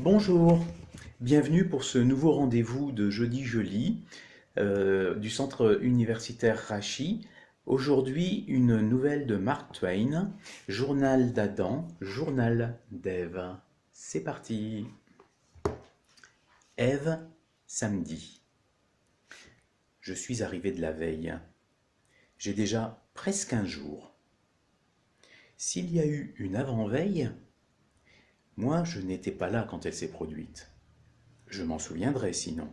Bonjour, bienvenue pour ce nouveau rendez-vous de Jeudi Je lis du centre universitaire Rachi. Aujourd'hui, une nouvelle de Mark Twain, Journal d'Adam, Journal d'Ève. C'est parti. Ève, samedi. Je suis arrivé de la veille. J'ai déjà presque un jour. S'il y a eu une avant-veille, moi je n'étais pas là quand elle s'est produite. Je m'en souviendrai sinon.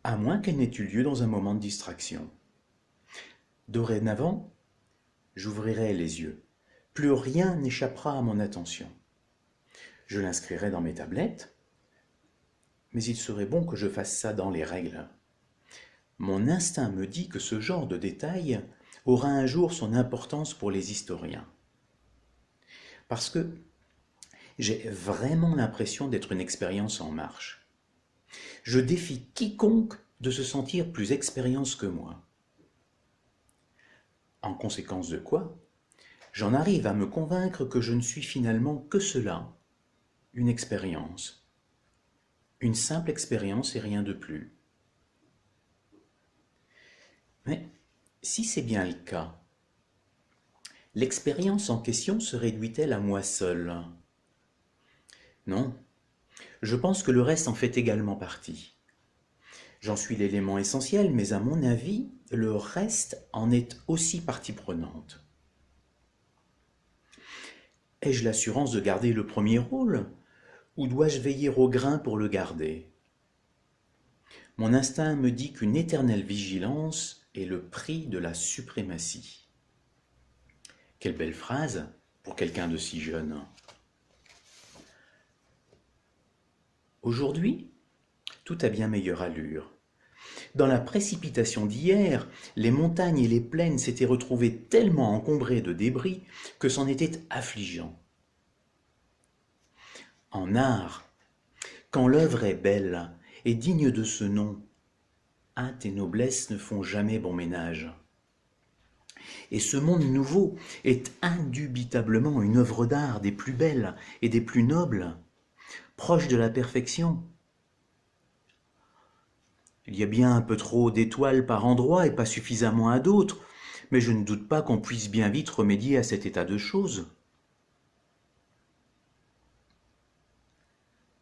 À moins qu'elle n'ait eu lieu dans un moment de distraction. Dorénavant, j'ouvrirai les yeux. Plus rien n'échappera à mon attention. Je l'inscrirai dans mes tablettes, mais il serait bon que je fasse ça dans les règles. Mon instinct me dit que ce genre de détail aura un jour son importance pour les historiens. Parce que j'ai vraiment l'impression d'être une expérience en marche. Je défie quiconque de se sentir plus expérience que moi. En conséquence de quoi, j'en arrive à me convaincre que je ne suis finalement que cela, une expérience. Une simple expérience et rien de plus. Mais si c'est bien le cas, l'expérience en question se réduit-elle à moi seul? Non, je pense que le reste en fait également partie. J'en suis l'élément essentiel, mais à mon avis, le reste en est aussi partie prenante. Ai-je l'assurance de garder le premier rôle, ou dois-je veiller au grain pour le garder? Mon instinct me dit qu'une éternelle vigilance est le prix de la suprématie. Quelle belle phrase pour quelqu'un de si jeune. Aujourd'hui, tout a bien meilleure allure. Dans la précipitation d'hier, les montagnes et les plaines s'étaient retrouvées tellement encombrées de débris que c'en était affligeant. En art, quand l'œuvre est belle et digne de ce nom, hâte et noblesse ne font jamais bon ménage. Et ce monde nouveau est indubitablement une œuvre d'art des plus belles et des plus nobles, proche de la perfection. Il y a bien un peu trop d'étoiles par endroits et pas suffisamment à d'autres, mais je ne doute pas qu'on puisse bien vite remédier à cet état de choses.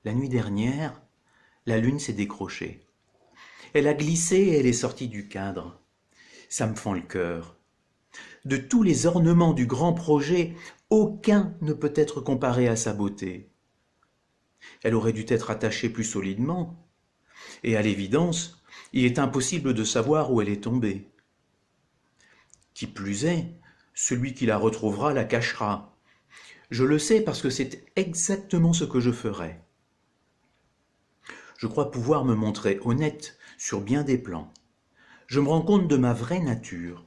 La nuit dernière, la lune s'est décrochée. Elle a glissé et elle est sortie du cadre. Ça me fend le cœur. De tous les ornements du grand projet, aucun ne peut être comparé à sa beauté. Elle aurait dû être attachée plus solidement, et à l'évidence, il est impossible de savoir où elle est tombée. Qui plus est, celui qui la retrouvera la cachera. Je le sais parce que c'est exactement ce que je ferai. Je crois pouvoir me montrer honnête sur bien des plans. Je me rends compte de ma vraie nature.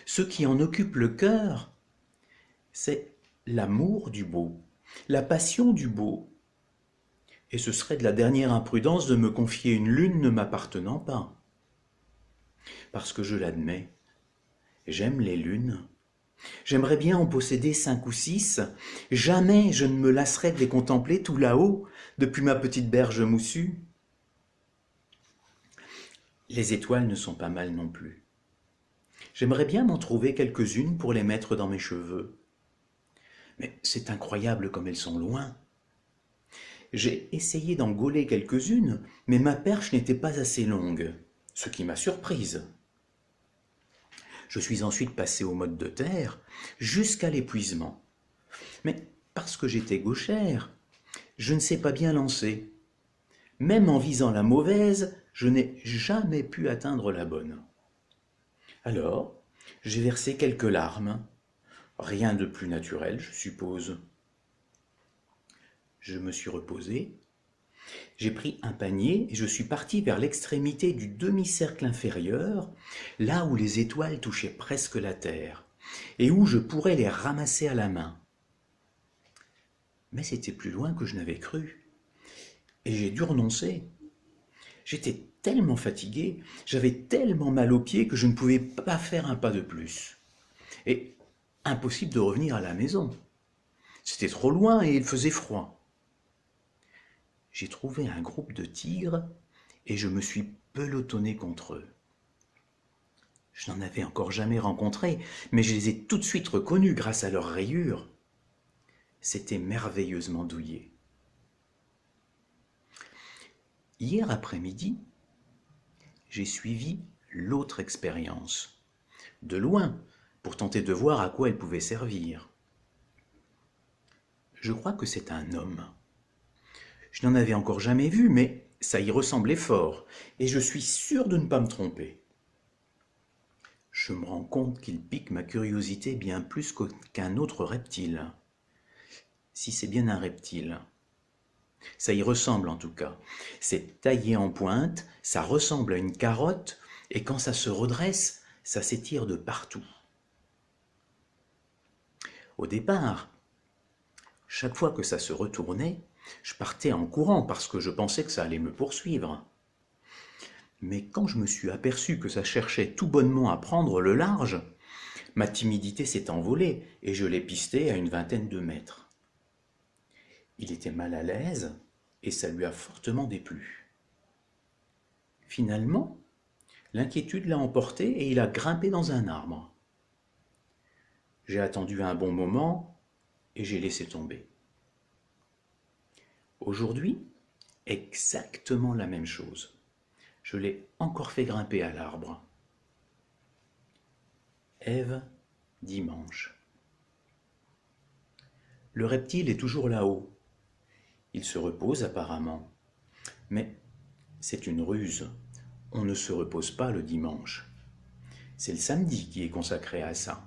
Ce qui en occupe le cœur, c'est l'amour du beau, la passion du beau. Et ce serait de la dernière imprudence de me confier une lune ne m'appartenant pas. Parce que je l'admets, j'aime les lunes. J'aimerais bien en posséder 5 ou 6. Jamais je ne me lasserais de les contempler tout là-haut, depuis ma petite berge moussue. Les étoiles ne sont pas mal non plus. J'aimerais bien m'en trouver quelques-unes pour les mettre dans mes cheveux. Mais c'est incroyable comme elles sont loin. J'ai essayé d'en gauler quelques-unes, mais ma perche n'était pas assez longue, ce qui m'a surprise. Je suis ensuite passé au mode de terre, jusqu'à l'épuisement. Mais parce que j'étais gauchère, je ne sais pas bien lancer. Même en visant la mauvaise, je n'ai jamais pu atteindre la bonne. Alors, j'ai versé quelques larmes. Rien de plus naturel, je suppose. Je me suis reposé. J'ai pris un panier et je suis parti vers l'extrémité du demi-cercle inférieur, là où les étoiles touchaient presque la terre, et où je pourrais les ramasser à la main. Mais c'était plus loin que je n'avais cru, et j'ai dû renoncer. J'étais tellement fatigué, j'avais tellement mal aux pieds que je ne pouvais pas faire un pas de plus. Et impossible de revenir à la maison. C'était trop loin et il faisait froid. J'ai trouvé un groupe de tigres et je me suis pelotonné contre eux. Je n'en avais encore jamais rencontré, mais je les ai tout de suite reconnus grâce à leurs rayures. C'était merveilleusement douillet. Hier après-midi, j'ai suivi l'autre expérience, de loin, pour tenter de voir à quoi elle pouvait servir. Je crois que c'est un homme. Je n'en avais encore jamais vu, mais ça y ressemblait fort, et je suis sûr de ne pas me tromper. Je me rends compte qu'il pique ma curiosité bien plus qu'un autre reptile. Si c'est bien un reptile. Ça y ressemble en tout cas. C'est taillé en pointe, ça ressemble à une carotte, et quand ça se redresse, ça s'étire de partout. Au départ, chaque fois que ça se retournait, je partais en courant parce que je pensais que ça allait me poursuivre. Mais quand je me suis aperçu que ça cherchait tout bonnement à prendre le large, ma timidité s'est envolée et je l'ai pisté à une vingtaine de mètres. Il était mal à l'aise et ça lui a fortement déplu. Finalement, l'inquiétude l'a emporté et il a grimpé dans un arbre. J'ai attendu un bon moment et j'ai laissé tomber. Aujourd'hui, exactement la même chose. Je l'ai encore fait grimper à l'arbre. Ève, dimanche. Le reptile est toujours là-haut. Il se repose apparemment. Mais c'est une ruse. On ne se repose pas le dimanche. C'est le samedi qui est consacré à ça.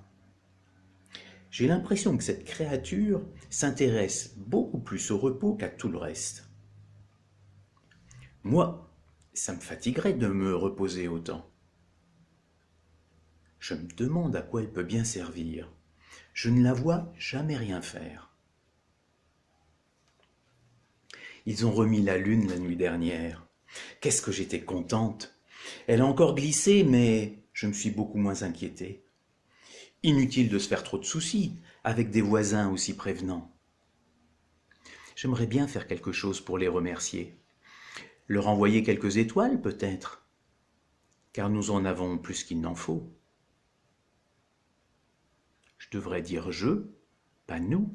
J'ai l'impression que cette créature s'intéresse beaucoup plus au repos qu'à tout le reste. Moi, ça me fatiguerait de me reposer autant. Je me demande à quoi elle peut bien servir. Je ne la vois jamais rien faire. Ils ont remis la lune la nuit dernière. Qu'est-ce que j'étais contente. Elle a encore glissé, mais je me suis beaucoup moins inquiétée. Inutile de se faire trop de soucis avec des voisins aussi prévenants. J'aimerais bien faire quelque chose pour les remercier. Leur envoyer quelques étoiles peut-être, car nous en avons plus qu'il n'en faut. Je devrais dire je, pas nous,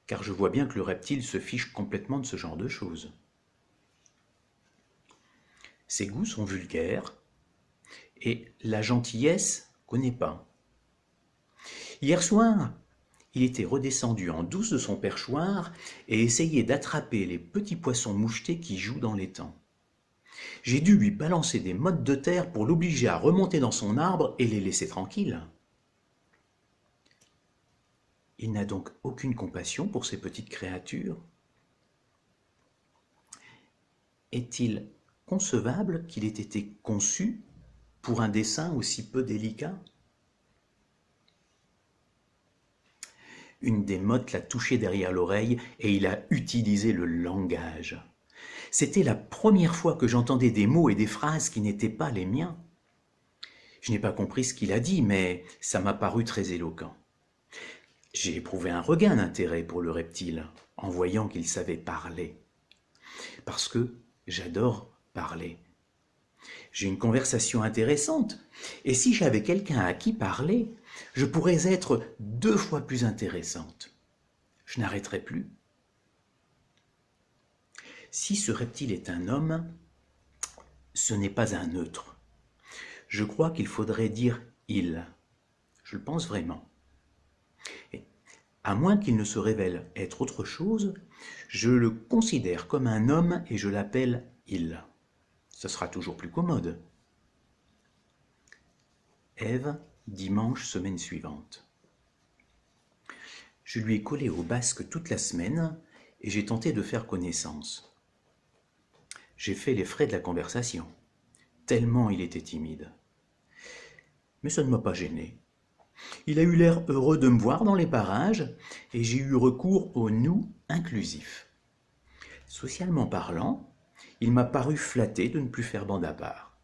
car je vois bien que le reptile se fiche complètement de ce genre de choses. Ses goûts sont vulgaires, et la gentillesse connaît pas. Hier soir, il était redescendu en douce de son perchoir et essayait d'attraper les petits poissons mouchetés qui jouent dans l'étang. J'ai dû lui balancer des mottes de terre pour l'obliger à remonter dans son arbre et les laisser tranquilles. Il n'a donc aucune compassion pour ces petites créatures. Est-il concevable qu'il ait été conçu pour un dessein aussi peu délicat ? Une des mottes l'a touché derrière l'oreille et il a utilisé le langage. C'était la première fois que j'entendais des mots et des phrases qui n'étaient pas les miens. Je n'ai pas compris ce qu'il a dit, mais ça m'a paru très éloquent. J'ai éprouvé un regain d'intérêt pour le reptile en voyant qu'il savait parler. Parce que j'adore parler. J'ai une conversation intéressante, et si j'avais quelqu'un à qui parler, je pourrais être 2 fois plus intéressante. Je n'arrêterai plus. Si ce reptile est un homme, ce n'est pas un neutre. Je crois qu'il faudrait dire « il ». Je le pense vraiment. Et à moins qu'il ne se révèle être autre chose, je le considère comme un homme et je l'appelle « il ». Ce sera toujours plus commode. Ève, dimanche, semaine suivante. Je lui ai collé au basque toute la semaine et j'ai tenté de faire connaissance. J'ai fait les frais de la conversation, tellement il était timide. Mais ça ne m'a pas gêné. Il a eu l'air heureux de me voir dans les parages et j'ai eu recours au « nous » inclusif. Socialement parlant, il m'a paru flatté de ne plus faire bande à part.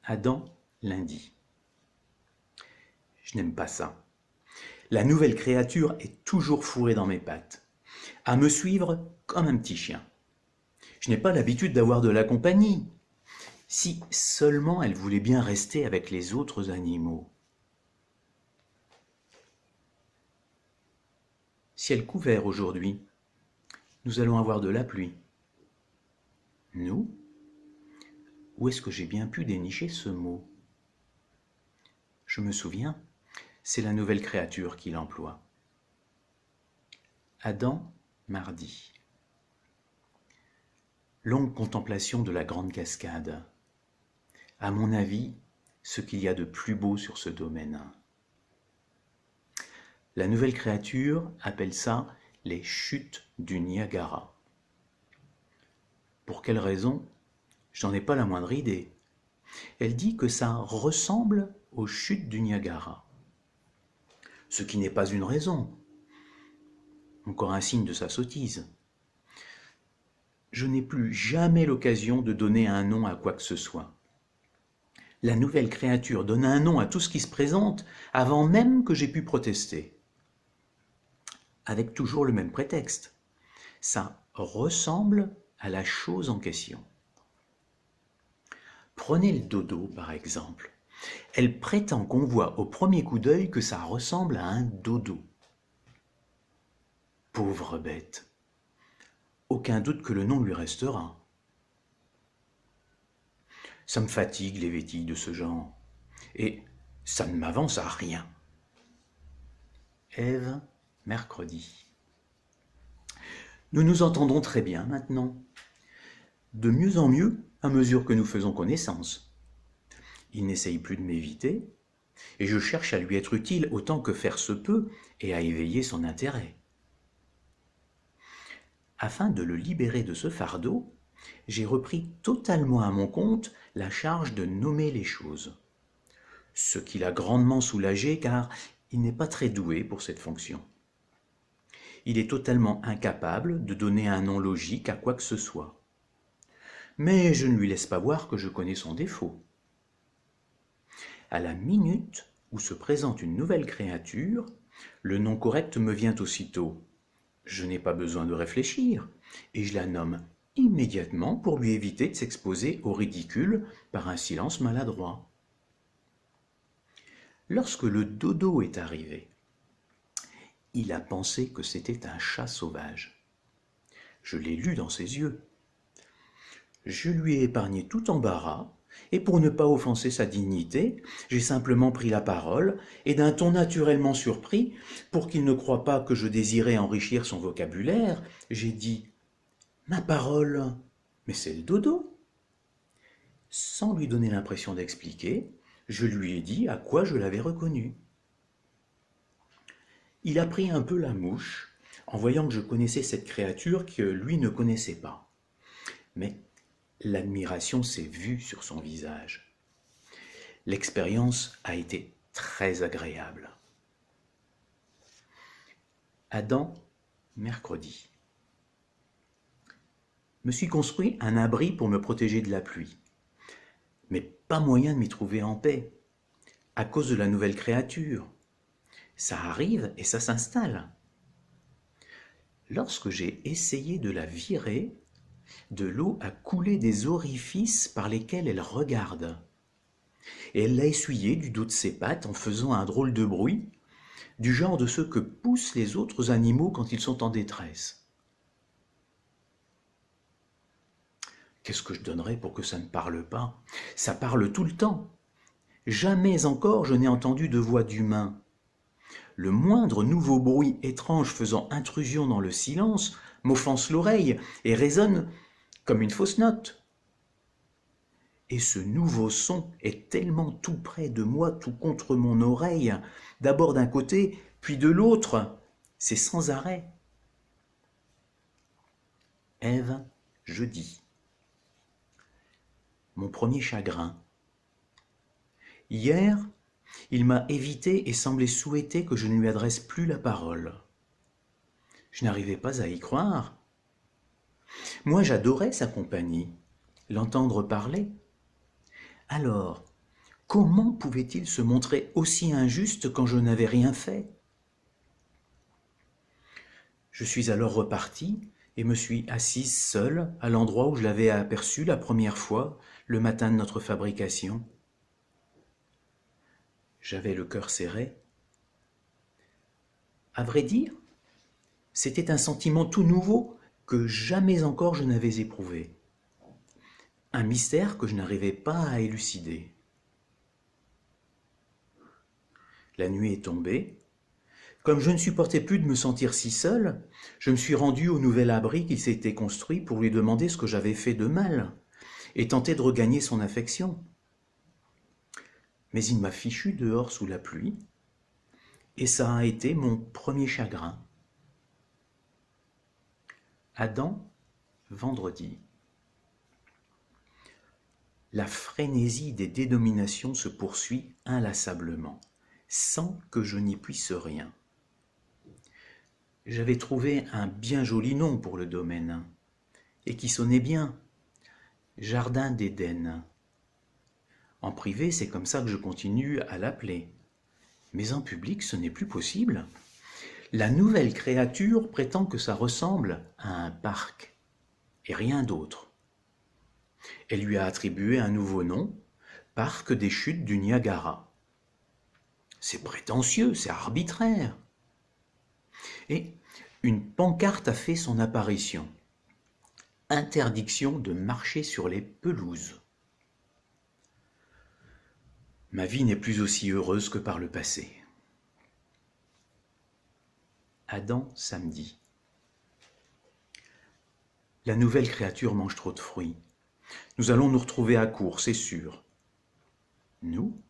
Adam, lundi. Je n'aime pas ça. La nouvelle créature est toujours fourrée dans mes pattes, à me suivre comme un petit chien. Je n'ai pas l'habitude d'avoir de la compagnie. Si seulement elle voulait bien rester avec les autres animaux. Ciel couvert aujourd'hui. Nous allons avoir de la pluie. Nous? Où est-ce que j'ai bien pu dénicher ce mot? Je me souviens, c'est la nouvelle créature qui l'emploie. Adam, mardi. Longue contemplation de la grande cascade. À mon avis, ce qu'il y a de plus beau sur ce domaine. La nouvelle créature appelle ça les chutes du Niagara. Pour quelle raison? Je n'en ai pas la moindre idée. Elle dit que ça ressemble aux chutes du Niagara. Ce qui n'est pas une raison. Encore un signe de sa sottise. Je n'ai plus jamais l'occasion de donner un nom à quoi que ce soit. La nouvelle créature donne un nom à tout ce qui se présente avant même que j'ai pu protester. Avec toujours le même prétexte. Ça ressemble à la chose en question. Prenez le dodo par exemple. Elle prétend qu'on voit au premier coup d'œil que ça ressemble à un dodo. Pauvre bête. Aucun doute que le nom lui restera. Ça me fatigue les vétilles de ce genre. Et ça ne m'avance à rien. Ève, mercredi. Nous nous entendons très bien maintenant. De mieux en mieux à mesure que nous faisons connaissance. Il n'essaye plus de m'éviter, et je cherche à lui être utile autant que faire se peut et à éveiller son intérêt. Afin de le libérer de ce fardeau, j'ai repris totalement à mon compte la charge de nommer les choses. Ce qui l'a grandement soulagé car il n'est pas très doué pour cette fonction. Il est totalement incapable de donner un nom logique à quoi que ce soit. Mais je ne lui laisse pas voir que je connais son défaut. À la minute où se présente une nouvelle créature, le nom correct me vient aussitôt. Je n'ai pas besoin de réfléchir, et je la nomme immédiatement pour lui éviter de s'exposer au ridicule par un silence maladroit. Lorsque le dodo est arrivé, il a pensé que c'était un chat sauvage. Je l'ai lu dans ses yeux. Je lui ai épargné tout embarras, et pour ne pas offenser sa dignité, j'ai simplement pris la parole, et d'un ton naturellement surpris, pour qu'il ne croie pas que je désirais enrichir son vocabulaire, j'ai dit « Ma parole, mais c'est le dodo !» Sans lui donner l'impression d'expliquer, je lui ai dit à quoi je l'avais reconnu. Il a pris un peu la mouche, en voyant que je connaissais cette créature que lui ne connaissait pas. Mais l'admiration s'est vue sur son visage. L'expérience a été très agréable. Adam, mercredi. Me suis construit un abri pour me protéger de la pluie. Mais pas moyen de m'y trouver en paix, à cause de la nouvelle créature. Ça arrive et ça s'installe. Lorsque j'ai essayé de la virer, de l'eau a coulé des orifices par lesquels elle regarde. Et elle l'a essuyé du dos de ses pattes en faisant un drôle de bruit, du genre de ceux que poussent les autres animaux quand ils sont en détresse. Qu'est-ce que je donnerais pour que ça ne parle pas? Ça parle tout le temps. Jamais encore je n'ai entendu de voix d'humain. Le moindre nouveau bruit étrange faisant intrusion dans le silence m'offense l'oreille et résonne comme une fausse note. Et ce nouveau son est tellement tout près de moi, tout contre mon oreille, d'abord d'un côté, puis de l'autre, c'est sans arrêt. Ève, jeudi. Mon premier chagrin. Hier, il m'a évité et semblait souhaiter que je ne lui adresse plus la parole. Je n'arrivais pas à y croire. Moi, j'adorais sa compagnie, l'entendre parler. Alors, comment pouvait-il se montrer aussi injuste quand je n'avais rien fait? Je suis alors reparti et me suis assise seule à l'endroit où je l'avais aperçu la première fois, le matin de notre fabrication. J'avais le cœur serré. À vrai dire, c'était un sentiment tout nouveau que jamais encore je n'avais éprouvé. Un mystère que je n'arrivais pas à élucider. La nuit est tombée. Comme je ne supportais plus de me sentir si seul, je me suis rendu au nouvel abri qu'il s'était construit pour lui demander ce que j'avais fait de mal et tenter de regagner son affection. Mais il m'a fichu dehors sous la pluie et ça a été mon premier chagrin. Adam, vendredi. La frénésie des dénominations se poursuit inlassablement, sans que je n'y puisse rien. J'avais trouvé un bien joli nom pour le domaine, et qui sonnait bien, Jardin d'Éden. En privé, c'est comme ça que je continue à l'appeler. Mais en public, ce n'est plus possible. La nouvelle créature prétend que ça ressemble à un parc, et rien d'autre. Elle lui a attribué un nouveau nom, Parc des Chutes du Niagara. C'est prétentieux, c'est arbitraire. Et une pancarte a fait son apparition. Interdiction de marcher sur les pelouses. Ma vie n'est plus aussi heureuse que par le passé. Adam, samedi. La nouvelle créature mange trop de fruits. Nous allons nous retrouver à court, c'est sûr. Nous ?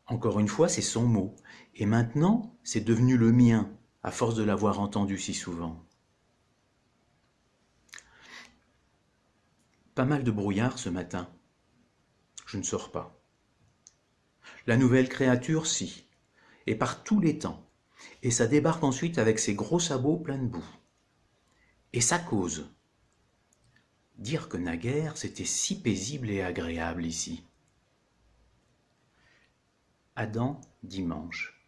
Encore une fois, c'est son mot. Et maintenant, c'est devenu le mien, à force de l'avoir entendu si souvent. Pas mal de brouillard ce matin. Je ne sors pas. La nouvelle créature, si, et par tous les temps. Et ça débarque ensuite avec ses gros sabots pleins de boue. Et ça cause. Dire que naguère, c'était si paisible et agréable ici. Adam, dimanche.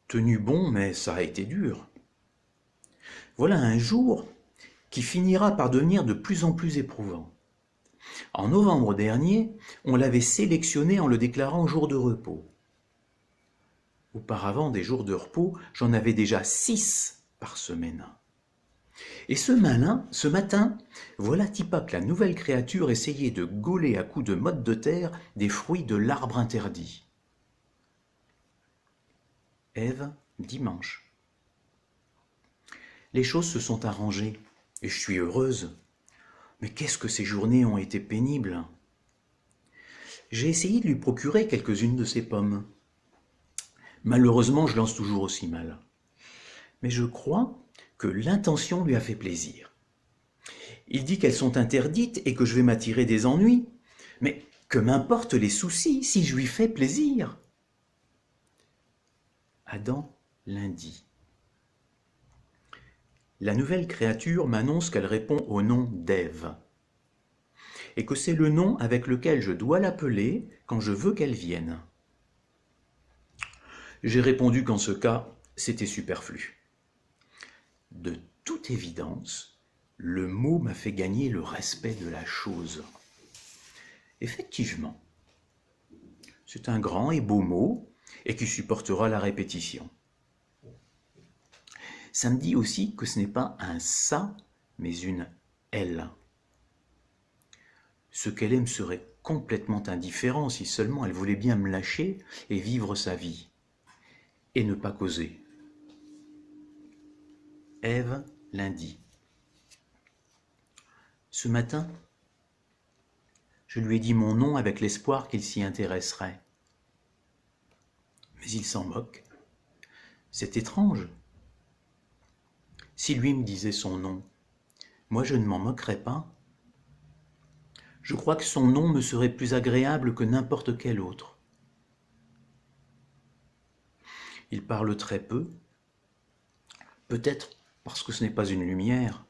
Tenu bon, mais ça a été dur. Voilà un jour qui finira par devenir de plus en plus éprouvant. En novembre dernier, on l'avait sélectionné en le déclarant jour de repos. Auparavant, des jours de repos, j'en avais déjà 6 par semaine. Et ce matin, voilà Tipac, la nouvelle créature, essayait de gauler à coups de motte de terre des fruits de l'arbre interdit. Ève, dimanche. Les choses se sont arrangées, et je suis heureuse. Mais qu'est-ce que ces journées ont été pénibles. J'ai essayé de lui procurer quelques-unes de ces pommes. Malheureusement, je lance toujours aussi mal. Mais je crois que l'intention lui a fait plaisir. Il dit qu'elles sont interdites et que je vais m'attirer des ennuis. Mais que m'importent les soucis si je lui fais plaisir. Adam, lundi. La nouvelle créature m'annonce qu'elle répond au nom d'Ève et que c'est le nom avec lequel je dois l'appeler quand je veux qu'elle vienne. J'ai répondu qu'en ce cas, c'était superflu. De toute évidence, le mot m'a fait gagner le respect de la chose. Effectivement, c'est un grand et beau mot et qui supportera la répétition. Ça me dit aussi que ce n'est pas un ça, mais une elle. Ce qu'elle aime serait complètement indifférent si seulement elle voulait bien me lâcher et vivre sa vie, et ne pas causer. Ève, lundi. Ce matin, je lui ai dit mon nom avec l'espoir qu'il s'y intéresserait. Mais il s'en moque. C'est étrange. Si lui me disait son nom, moi je ne m'en moquerais pas. Je crois que son nom me serait plus agréable que n'importe quel autre. Il parle très peu, peut-être parce que ce n'est pas une lumière.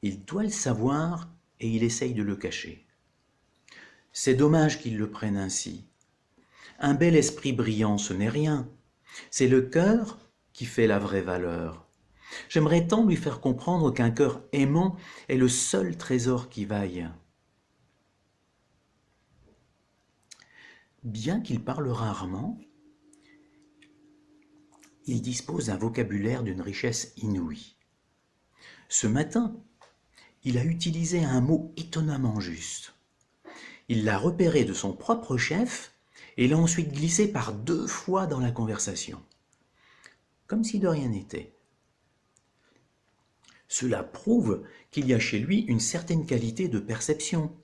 Il doit le savoir et il essaye de le cacher. C'est dommage qu'il le prenne ainsi. Un bel esprit brillant, ce n'est rien. C'est le cœur qui fait la vraie valeur. J'aimerais tant lui faire comprendre qu'un cœur aimant est le seul trésor qui vaille. Bien qu'il parle rarement, il dispose d'un vocabulaire d'une richesse inouïe. Ce matin, il a utilisé un mot étonnamment juste. Il l'a repéré de son propre chef et l'a ensuite glissé par 2 fois dans la conversation, comme si de rien n'était. Cela prouve qu'il y a chez lui une certaine qualité de perception,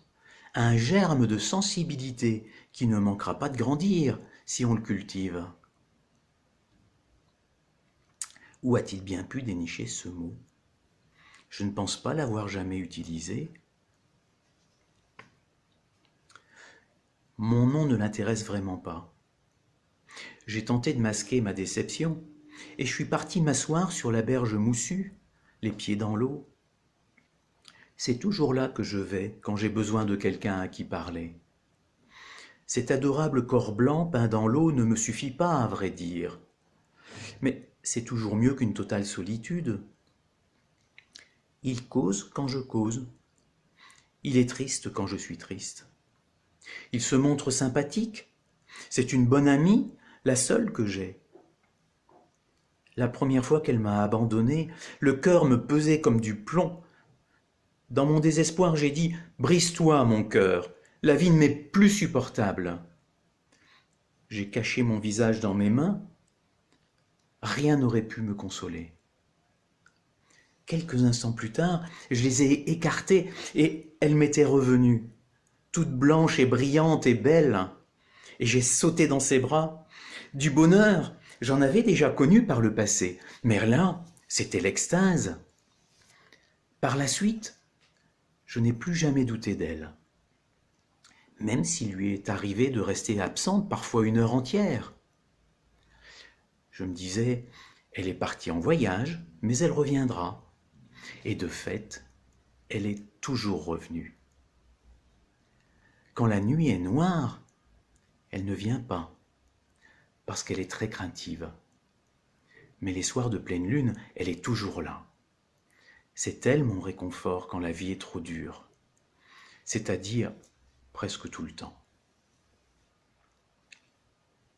un germe de sensibilité qui ne manquera pas de grandir si on le cultive. Où a-t-il bien pu dénicher ce mot? Je ne pense pas l'avoir jamais utilisé. Mon nom ne l'intéresse vraiment pas. J'ai tenté de masquer ma déception et je suis parti m'asseoir sur la berge moussue, les pieds dans l'eau. C'est toujours là que je vais quand j'ai besoin de quelqu'un à qui parler. Cet adorable corps blanc peint dans l'eau ne me suffit pas, à vrai dire. Mais c'est toujours mieux qu'une totale solitude. Il cause quand je cause. Il est triste quand je suis triste. Il se montre sympathique. C'est une bonne amie, la seule que j'ai. La première fois qu'elle m'a abandonné, le cœur me pesait comme du plomb. Dans mon désespoir, j'ai dit « Brise-toi, mon cœur, la vie ne m'est plus supportable. » J'ai caché mon visage dans mes mains. Rien n'aurait pu me consoler. Quelques instants plus tard, je les ai écartées et elle m'était revenue, toute blanche et brillante et belle. Et j'ai sauté dans ses bras. Du bonheur, j'en avais déjà connu par le passé, mais là, c'était l'extase. Par la suite, je n'ai plus jamais douté d'elle, même s'il lui est arrivé de rester absente parfois 1 heure entière. Je me disais, elle est partie en voyage, mais elle reviendra. Et de fait, elle est toujours revenue. Quand la nuit est noire, elle ne vient pas, parce qu'elle est très craintive. Mais les soirs de pleine lune, elle est toujours là. C'est elle mon réconfort quand la vie est trop dure, c'est-à-dire presque tout le temps.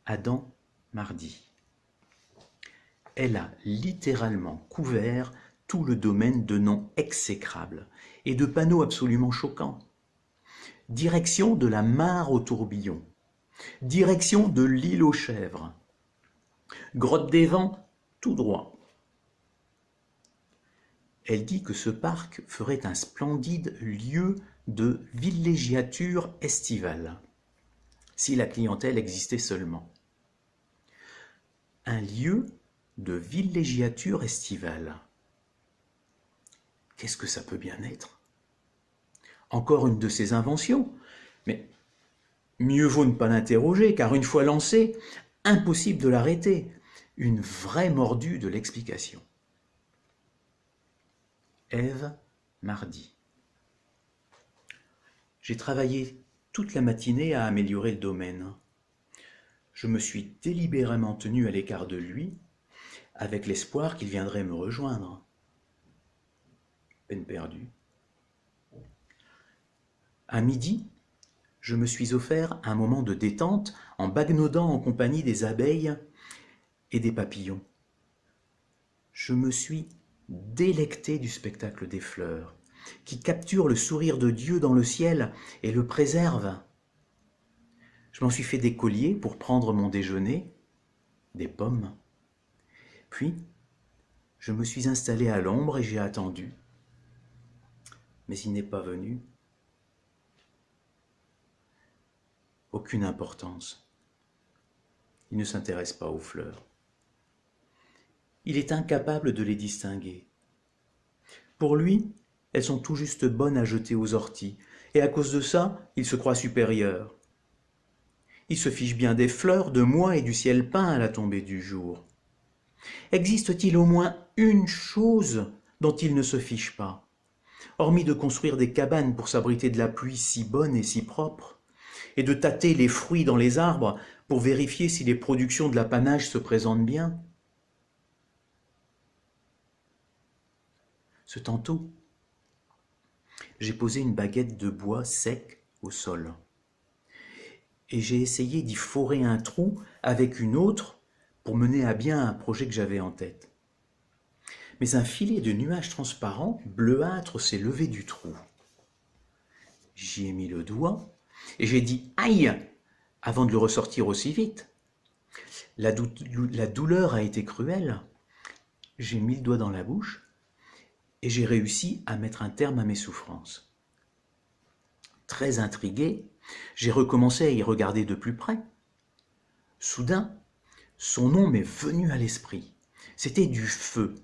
Adam mardi. Elle a littéralement couvert tout le domaine de noms exécrables et de panneaux absolument choquants. Direction de la mare au tourbillon, direction de l'île aux chèvres, grotte des vents, tout droit. Elle dit que ce parc ferait un splendide lieu de villégiature estivale, si la clientèle existait seulement. Un lieu de villégiature estivale. Qu'est-ce que ça peut bien être? Encore une de ses inventions, mais mieux vaut ne pas l'interroger, car une fois lancée, impossible de l'arrêter. Une vraie mordue de l'explication. Ève, mardi. J'ai travaillé toute la matinée à améliorer le domaine. Je me suis délibérément tenu à l'écart de lui, avec l'espoir qu'il viendrait me rejoindre. Peine perdue. À midi, je me suis offert un moment de détente en bagourdant en compagnie des abeilles et des papillons. Je me suis délecté du spectacle des fleurs, qui capture le sourire de Dieu dans le ciel et le préserve. Je m'en suis fait des colliers pour prendre mon déjeuner, des pommes. Puis, je me suis installé à l'ombre et j'ai attendu. Mais il n'est pas venu. Aucune importance. Il ne s'intéresse pas aux fleurs. Il est incapable de les distinguer. Pour lui, elles sont tout juste bonnes à jeter aux orties, et à cause de ça, il se croit supérieur. Il se fiche bien des fleurs, de moi et du ciel peint à la tombée du jour. Existe-t-il au moins une chose dont il ne se fiche pas, hormis de construire des cabanes pour s'abriter de la pluie si bonne et si propre, et de tâter les fruits dans les arbres pour vérifier si les productions de l'apanage se présentent bien? Ce tantôt, j'ai posé une baguette de bois sec au sol et j'ai essayé d'y forer un trou avec une autre pour mener à bien un projet que j'avais en tête. Mais un filet de nuages transparents bleuâtres s'est levé du trou. J'y ai mis le doigt et j'ai dit « Aïe !» avant de le ressortir aussi vite. La douleur a été cruelle. J'ai mis le doigt dans la bouche et j'ai réussi à mettre un terme à mes souffrances. Très intrigué, j'ai recommencé à y regarder de plus près. Soudain, son nom m'est venu à l'esprit. C'était du feu,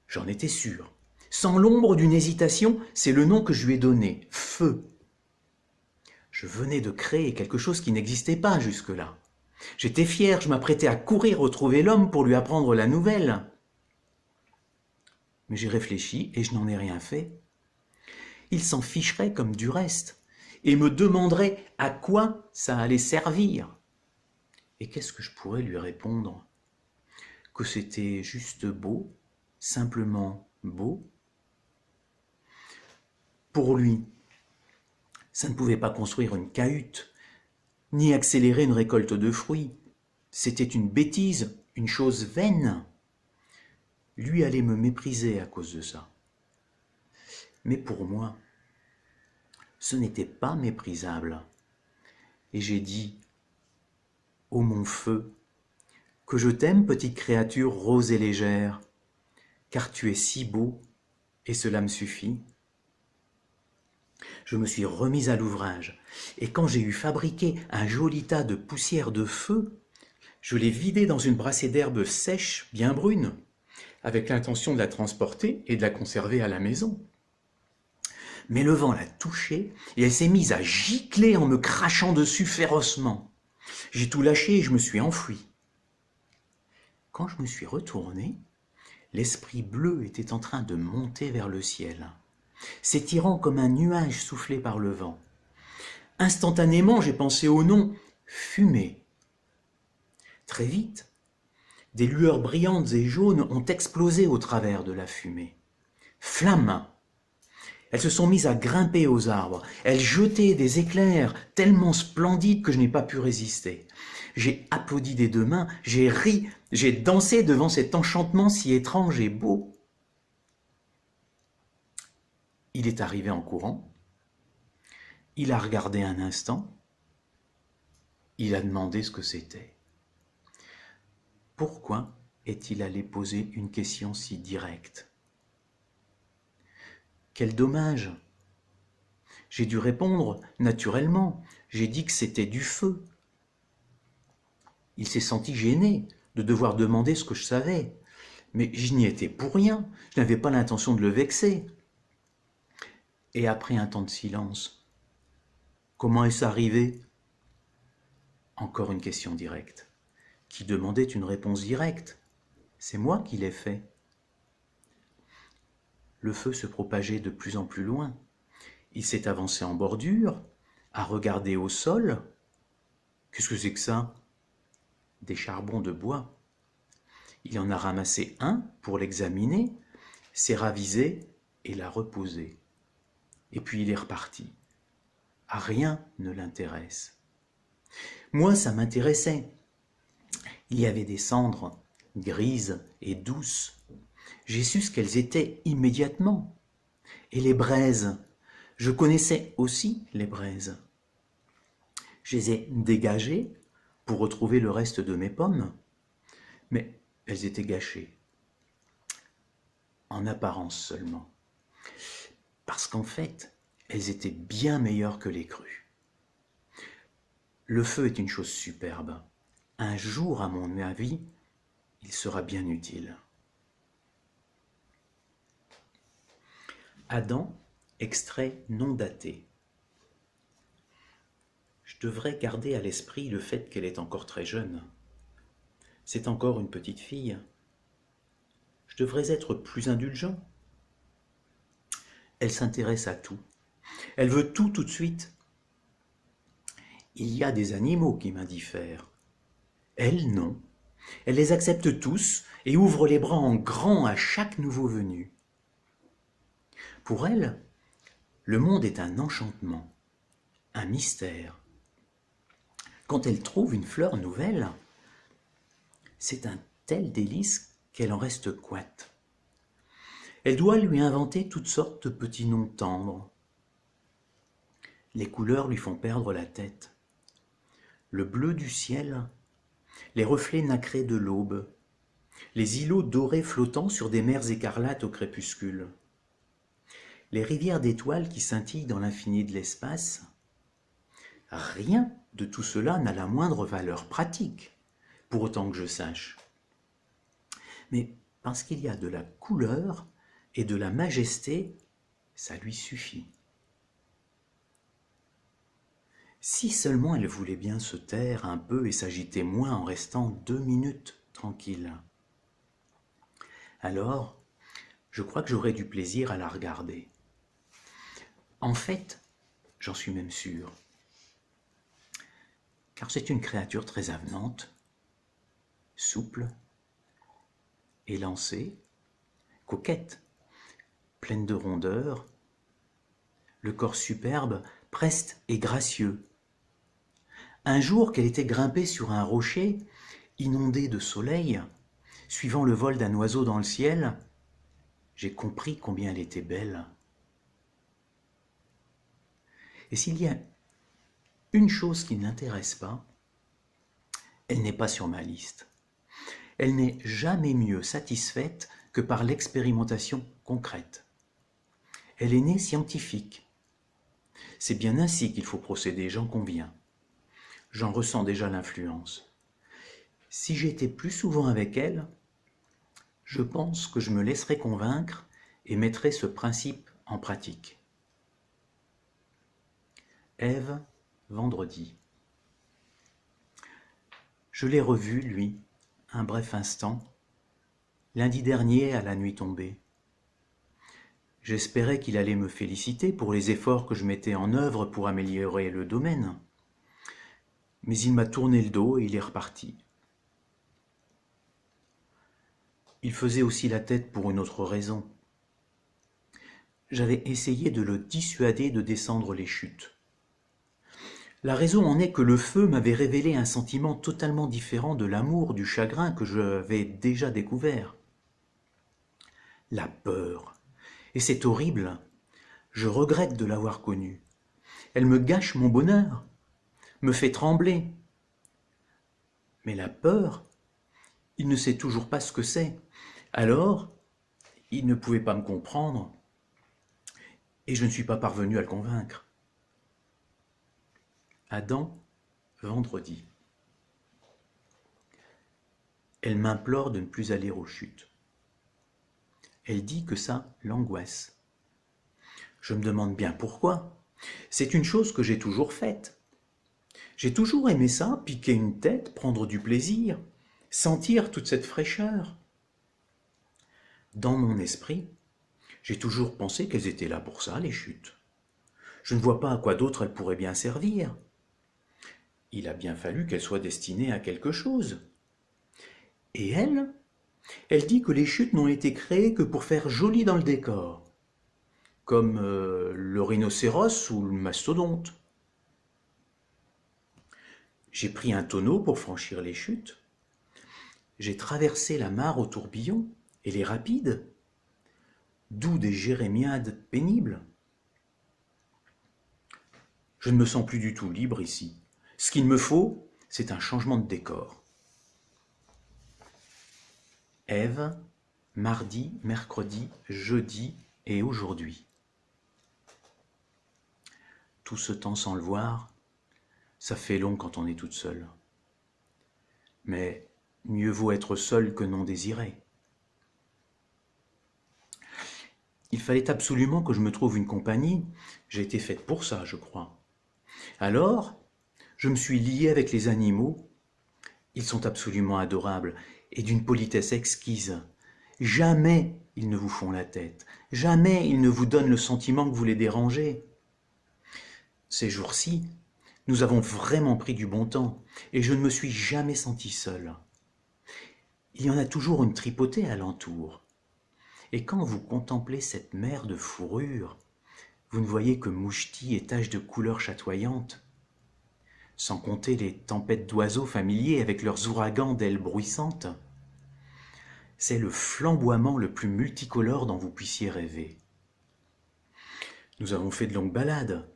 j'en étais sûr. Sans l'ombre d'une hésitation, c'est le nom que je lui ai donné, Feu. Je venais de créer quelque chose qui n'existait pas jusque-là. J'étais fier, je m'apprêtais à courir retrouver l'homme pour lui apprendre la nouvelle. Mais j'ai réfléchi et je n'en ai rien fait. Il s'en ficherait comme du reste et me demanderait à quoi ça allait servir. Et qu'est-ce que je pourrais lui répondre? Que c'était juste beau, simplement beau? Pour lui, ça ne pouvait pas construire une cahute, ni accélérer une récolte de fruits. C'était une bêtise, une chose vaine. Lui allait me mépriser à cause de ça. Mais pour moi, ce n'était pas méprisable. Et j'ai dit, ô mon feu, que je t'aime, petite créature rose et légère, car tu es si beau, et cela me suffit. Je me suis remise à l'ouvrage, et quand j'ai eu fabriqué un joli tas de poussière de feu, je l'ai vidé dans une brassée d'herbes sèches, bien brunes, avec l'intention de la transporter et de la conserver à la maison. Mais le vent l'a touchée, et elle s'est mise à gicler en me crachant dessus férocement. J'ai tout lâché et je me suis enfui. Quand je me suis retourné, l'esprit bleu était en train de monter vers le ciel, s'étirant comme un nuage soufflé par le vent. Instantanément, j'ai pensé au nom « fumée ». Très vite, des lueurs brillantes et jaunes ont explosé au travers de la fumée. Flammes! Elles se sont mises à grimper aux arbres. Elles jetaient des éclairs tellement splendides que je n'ai pas pu résister. J'ai applaudi des deux mains, j'ai ri, j'ai dansé devant cet enchantement si étrange et beau. Il est arrivé en courant. Il a regardé un instant. Il a demandé ce que c'était. Pourquoi est-il allé poser une question si directe? Quel dommage! J'ai dû répondre naturellement. J'ai dit que c'était du feu. Il s'est senti gêné de devoir demander ce que je savais. Mais je n'y étais pour rien. Je n'avais pas l'intention de le vexer. Et après un temps de silence, comment est-ce arrivé? Encore une question directe, qui demandait une réponse directe. C'est moi qui l'ai fait. Le feu se propageait de plus en plus loin. Il s'est avancé en bordure, a regardé au sol. Qu'est-ce que c'est que ça? Des charbons de bois. Il en a ramassé un pour l'examiner, s'est ravisé et l'a reposé. Et puis il est reparti. Rien ne l'intéresse. Moi, ça m'intéressait. Il y avait des cendres grises et douces. J'ai su ce qu'elles étaient immédiatement. Et les braises, je connaissais aussi les braises. Je les ai dégagées pour retrouver le reste de mes pommes, mais elles étaient gâchées, en apparence seulement, parce qu'en fait, elles étaient bien meilleures que les crues. Le feu est une chose superbe. Un jour, à mon avis, il sera bien utile. Adam, extrait non daté. Je devrais garder à l'esprit le fait qu'elle est encore très jeune. C'est encore une petite fille. Je devrais être plus indulgent. Elle s'intéresse à tout. Elle veut tout de suite. Il y a des animaux qui m'indiffèrent. Elle, non. Elle les accepte tous et ouvre les bras en grand à chaque nouveau venu. Pour elle, le monde est un enchantement, un mystère. Quand elle trouve une fleur nouvelle, c'est un tel délice qu'elle en reste coite. Elle doit lui inventer toutes sortes de petits noms tendres. Les couleurs lui font perdre la tête. Le bleu du ciel, les reflets nacrés de l'aube, les îlots dorés flottant sur des mers écarlates au crépuscule, les rivières d'étoiles qui scintillent dans l'infini de l'espace. Rien de tout cela n'a la moindre valeur pratique, pour autant que je sache. Mais parce qu'il y a de la couleur et de la majesté, ça lui suffit. Si seulement elle voulait bien se taire un peu et s'agiter moins en restant 2 minutes tranquille. Alors, je crois que j'aurais du plaisir à la regarder. En fait, j'en suis même sûr. Car c'est une créature très avenante, souple, élancée, coquette, pleine de rondeur, le corps superbe, preste et gracieux. Un jour qu'elle était grimpée sur un rocher, inondé de soleil, suivant le vol d'un oiseau dans le ciel, j'ai compris combien elle était belle. Et s'il y a une chose qui ne l'intéresse pas, elle n'est pas sur ma liste. Elle n'est jamais mieux satisfaite que par l'expérimentation concrète. Elle est née scientifique. C'est bien ainsi qu'il faut procéder, j'en conviens. J'en ressens déjà l'influence. Si j'étais plus souvent avec elle, je pense que je me laisserais convaincre et mettrais ce principe en pratique. Ève, vendredi. Je l'ai revu, lui, un bref instant, lundi dernier à la nuit tombée. J'espérais qu'il allait me féliciter pour les efforts que je mettais en œuvre pour améliorer le domaine. Mais il m'a tourné le dos et il est reparti. Il faisait aussi la tête pour une autre raison. J'avais essayé de le dissuader de descendre les chutes. La raison en est que le feu m'avait révélé un sentiment totalement différent de l'amour, du chagrin que j'avais déjà découvert. La peur. Et c'est horrible. Je regrette de l'avoir connue. Elle me gâche mon bonheur, me fait trembler. Mais la peur, il ne sait toujours pas ce que c'est. Alors, il ne pouvait pas me comprendre. Et je ne suis pas parvenu à le convaincre. Adam, vendredi. Elle m'implore de ne plus aller aux chutes. Elle dit que ça l'angoisse. Je me demande bien pourquoi. C'est une chose que j'ai toujours faite. J'ai toujours aimé ça, piquer une tête, prendre du plaisir, sentir toute cette fraîcheur. Dans mon esprit, j'ai toujours pensé qu'elles étaient là pour ça, les chutes. Je ne vois pas à quoi d'autre elles pourraient bien servir. Il a bien fallu qu'elles soient destinées à quelque chose. Et elle dit que les chutes n'ont été créées que pour faire joli dans le décor, comme le rhinocéros ou le mastodonte. J'ai pris un tonneau pour franchir les chutes. J'ai traversé la mare au tourbillon et les rapides, d'où des jérémiades pénibles. Je ne me sens plus du tout libre ici. Ce qu'il me faut, c'est un changement de décor. Ève, mardi, mercredi, jeudi et aujourd'hui. Tout ce temps sans le voir, ça fait long quand on est toute seule. Mais mieux vaut être seule que non désirée. Il fallait absolument que je me trouve une compagnie. J'ai été faite pour ça, je crois. Alors, je me suis liée avec les animaux. Ils sont absolument adorables et d'une politesse exquise. Jamais ils ne vous font la tête. Jamais ils ne vous donnent le sentiment que vous les dérangez. Ces jours-ci, nous avons vraiment pris du bon temps et je ne me suis jamais sentie seule. Il y en a toujours une tripotée alentour. Et quand vous contemplez cette mer de fourrure, vous ne voyez que mouchetis et taches de couleurs chatoyantes, sans compter les tempêtes d'oiseaux familiers avec leurs ouragans d'ailes bruissantes. C'est le flamboiement le plus multicolore dont vous puissiez rêver. Nous avons fait de longues balades,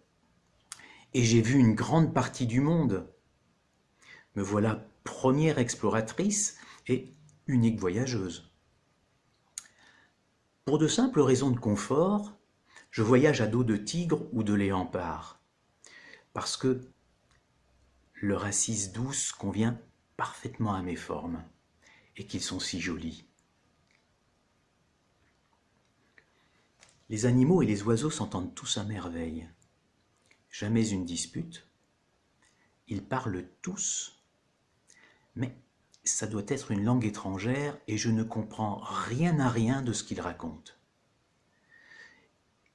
et j'ai vu une grande partie du monde. Me voilà première exploratrice et unique voyageuse. Pour de simples raisons de confort, je voyage à dos de tigre ou de léopard, parce que leur assise douce convient parfaitement à mes formes, et qu'ils sont si jolis. Les animaux et les oiseaux s'entendent tous à merveille. Jamais une dispute. Ils parlent tous, mais ça doit être une langue étrangère et je ne comprends rien à rien de ce qu'ils racontent.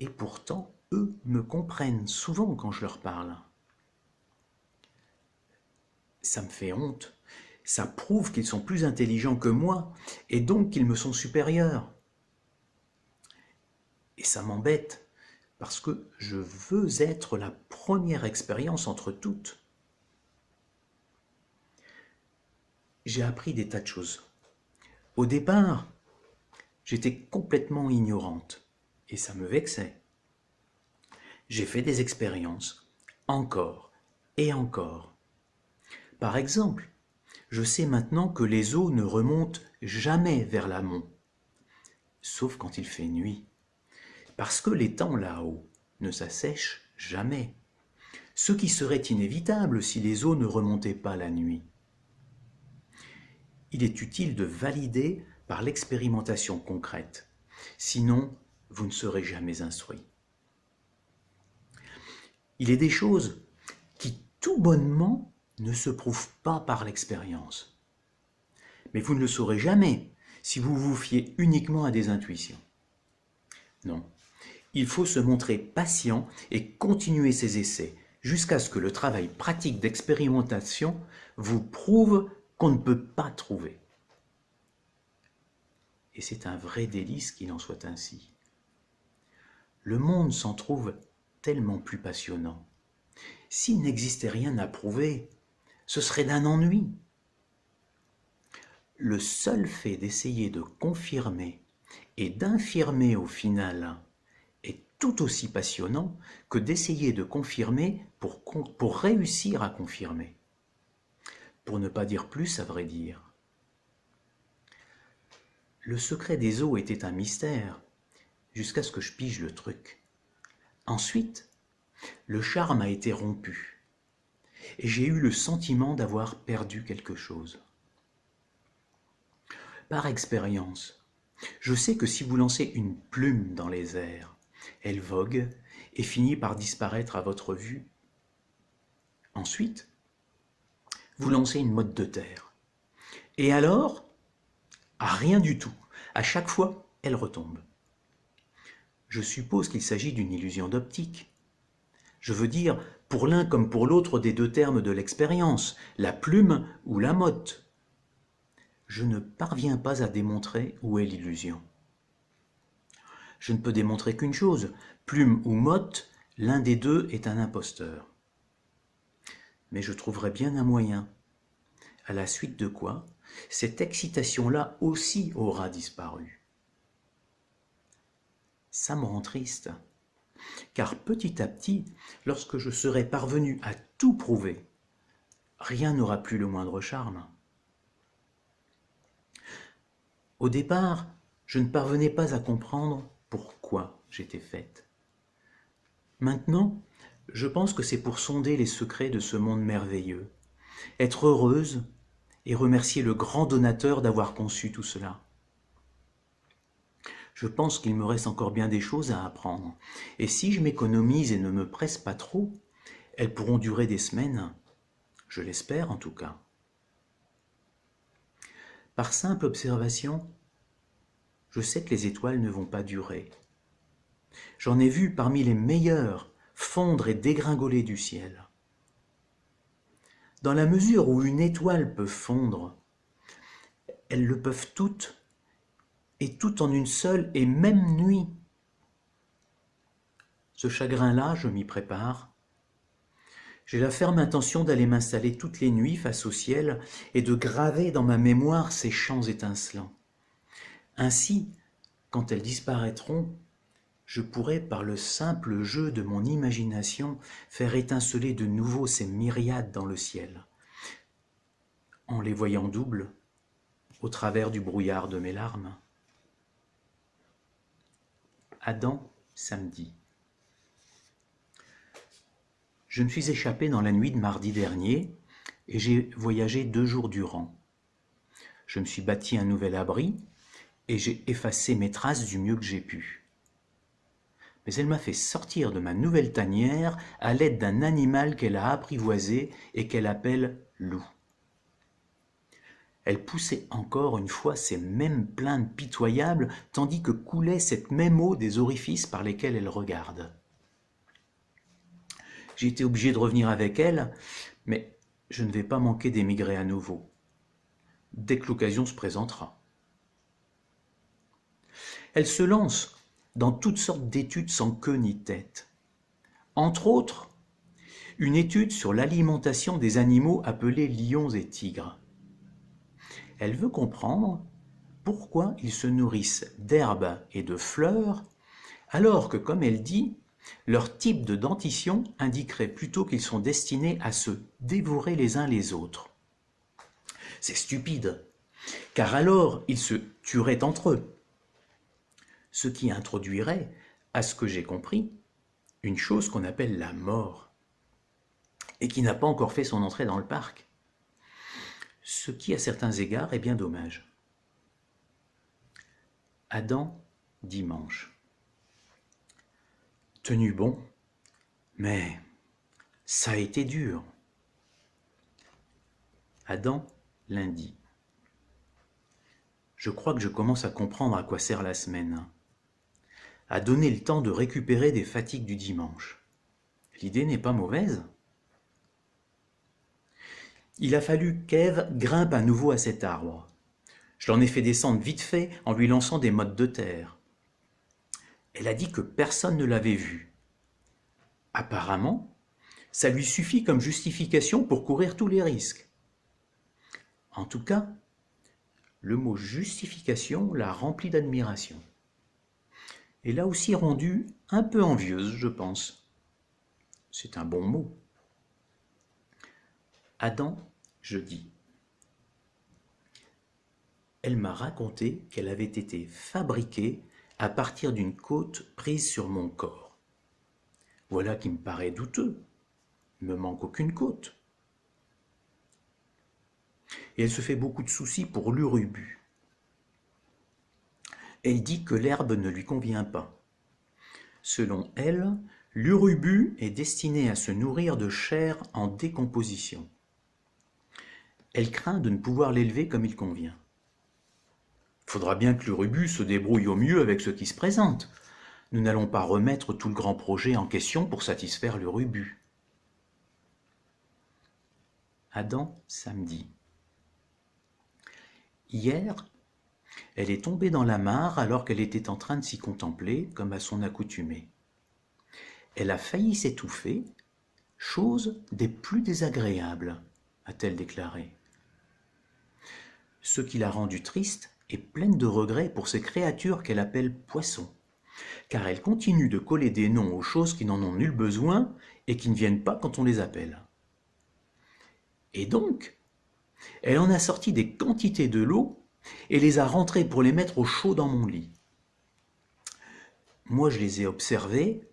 Et pourtant, eux me comprennent souvent quand je leur parle. Ça me fait honte. Ça prouve qu'ils sont plus intelligents que moi et donc qu'ils me sont supérieurs. Et ça m'embête parce que je veux être la première expérience entre toutes. J'ai appris des tas de choses. Au départ, j'étais complètement ignorante et ça me vexait. J'ai fait des expériences, encore et encore. Par exemple, je sais maintenant que les eaux ne remontent jamais vers l'amont, sauf quand il fait nuit, parce que l'étang là-haut ne s'assèche jamais, ce qui serait inévitable si les eaux ne remontaient pas la nuit. Il est utile de valider par l'expérimentation concrète, sinon vous ne serez jamais instruit. Il est des choses qui tout bonnement ne se prouvent pas par l'expérience. Mais vous ne le saurez jamais si vous vous fiez uniquement à des intuitions. Non, il faut se montrer patient et continuer ses essais jusqu'à ce que le travail pratique d'expérimentation vous prouve qu'on ne peut pas trouver. Et c'est un vrai délice qu'il en soit ainsi. Le monde s'en trouve tellement plus passionnant. S'il n'existait rien à prouver, ce serait d'un ennui. Le seul fait d'essayer de confirmer et d'infirmer au final est tout aussi passionnant que d'essayer de confirmer pour réussir à confirmer. Pour ne pas dire plus, à vrai dire. Le secret des eaux était un mystère, jusqu'à ce que je pige le truc. Ensuite, le charme a été rompu, et j'ai eu le sentiment d'avoir perdu quelque chose. Par expérience, je sais que si vous lancez une plume dans les airs, elle vogue et finit par disparaître à votre vue. Ensuite, vous lancez une motte de terre. Et alors, rien du tout. À chaque fois, elle retombe. Je suppose qu'il s'agit d'une illusion d'optique. Je veux dire, pour l'un comme pour l'autre des deux termes de l'expérience, la plume ou la motte. Je ne parviens pas à démontrer où est l'illusion. Je ne peux démontrer qu'une chose, plume ou motte, l'un des deux est un imposteur. Mais je trouverai bien un moyen, à la suite de quoi cette excitation-là aussi aura disparu. Ça me rend triste, car petit à petit, lorsque je serai parvenu à tout prouver, rien n'aura plus le moindre charme. Au départ, je ne parvenais pas à comprendre pourquoi j'étais faite. Maintenant, je pense que c'est pour sonder les secrets de ce monde merveilleux, être heureuse et remercier le grand donateur d'avoir conçu tout cela. Je pense qu'il me reste encore bien des choses à apprendre, et si je m'économise et ne me presse pas trop, elles pourront durer des semaines, je l'espère en tout cas. Par simple observation, je sais que les étoiles ne vont pas durer. J'en ai vu parmi les meilleures fondre et dégringoler du ciel. Dans la mesure où une étoile peut fondre, elles le peuvent toutes, et tout en une seule et même nuit. Ce chagrin-là, je m'y prépare. J'ai la ferme intention d'aller m'installer toutes les nuits face au ciel et de graver dans ma mémoire ces chants étincelants. Ainsi, quand elles disparaîtront, je pourrai, par le simple jeu de mon imagination, faire étinceler de nouveau ces myriades dans le ciel, en les voyant doubles, au travers du brouillard de mes larmes. Adam, samedi. Je me suis échappé dans la nuit de mardi dernier et j'ai voyagé 2 jours durant. Je me suis bâti un nouvel abri et j'ai effacé mes traces du mieux que j'ai pu. Mais elle m'a fait sortir de ma nouvelle tanière à l'aide d'un animal qu'elle a apprivoisé et qu'elle appelle loup. Elle poussait encore une fois ces mêmes plaintes pitoyables tandis que coulait cette même eau des orifices par lesquels elle regarde. J'ai été obligé de revenir avec elle, mais je ne vais pas manquer d'émigrer à nouveau, dès que l'occasion se présentera. Elle se lance dans toutes sortes d'études sans queue ni tête. Entre autres, une étude sur l'alimentation des animaux appelés lions et tigres. Elle veut comprendre pourquoi ils se nourrissent d'herbes et de fleurs, alors que, comme elle dit, leur type de dentition indiquerait plutôt qu'ils sont destinés à se dévorer les uns les autres. C'est stupide, car alors ils se tueraient entre eux, ce qui introduirait, à ce que j'ai compris, une chose qu'on appelle la mort, et qui n'a pas encore fait son entrée dans le parc, ce qui à certains égards est bien dommage. Adam, dimanche. Tenu bon, mais ça a été dur. Adam, lundi. Je crois que je commence à comprendre à quoi sert la semaine. À donner le temps de récupérer des fatigues du dimanche. L'idée n'est pas mauvaise. Il a fallu qu'Ève grimpe à nouveau à cet arbre. Je l'en ai fait descendre vite fait en lui lançant des mottes de terre. Elle a dit que personne ne l'avait vue. Apparemment, ça lui suffit comme justification pour courir tous les risques. En tout cas, le mot justification l'a remplie d'admiration. Et l'a aussi rendue un peu envieuse, je pense. C'est un bon mot. Adam, jeudi. Elle m'a raconté qu'elle avait été fabriquée à partir d'une côte prise sur mon corps. Voilà qui me paraît douteux. Il ne me manque aucune côte. Et elle se fait beaucoup de soucis pour l'urubu. Elle dit que l'herbe ne lui convient pas. Selon elle, l'urubu est destiné à se nourrir de chair en décomposition. Elle craint de ne pouvoir l'élever comme il convient. Il faudra bien que l'urubu se débrouille au mieux avec ce qui se présente. Nous n'allons pas remettre tout le grand projet en question pour satisfaire l'urubu. Adam, samedi. Hier, elle est tombée dans la mare alors qu'elle était en train de s'y contempler, comme à son accoutumée. Elle a failli s'étouffer, chose des plus désagréables, a-t-elle déclaré. Ce qui l'a rendue triste et pleine de regrets pour ces créatures qu'elle appelle poissons, car elle continue de coller des noms aux choses qui n'en ont nul besoin et qui ne viennent pas quand on les appelle. Et donc, elle en a sorti des quantités de l'eau et les a rentrées pour les mettre au chaud dans mon lit. Moi, je les ai observés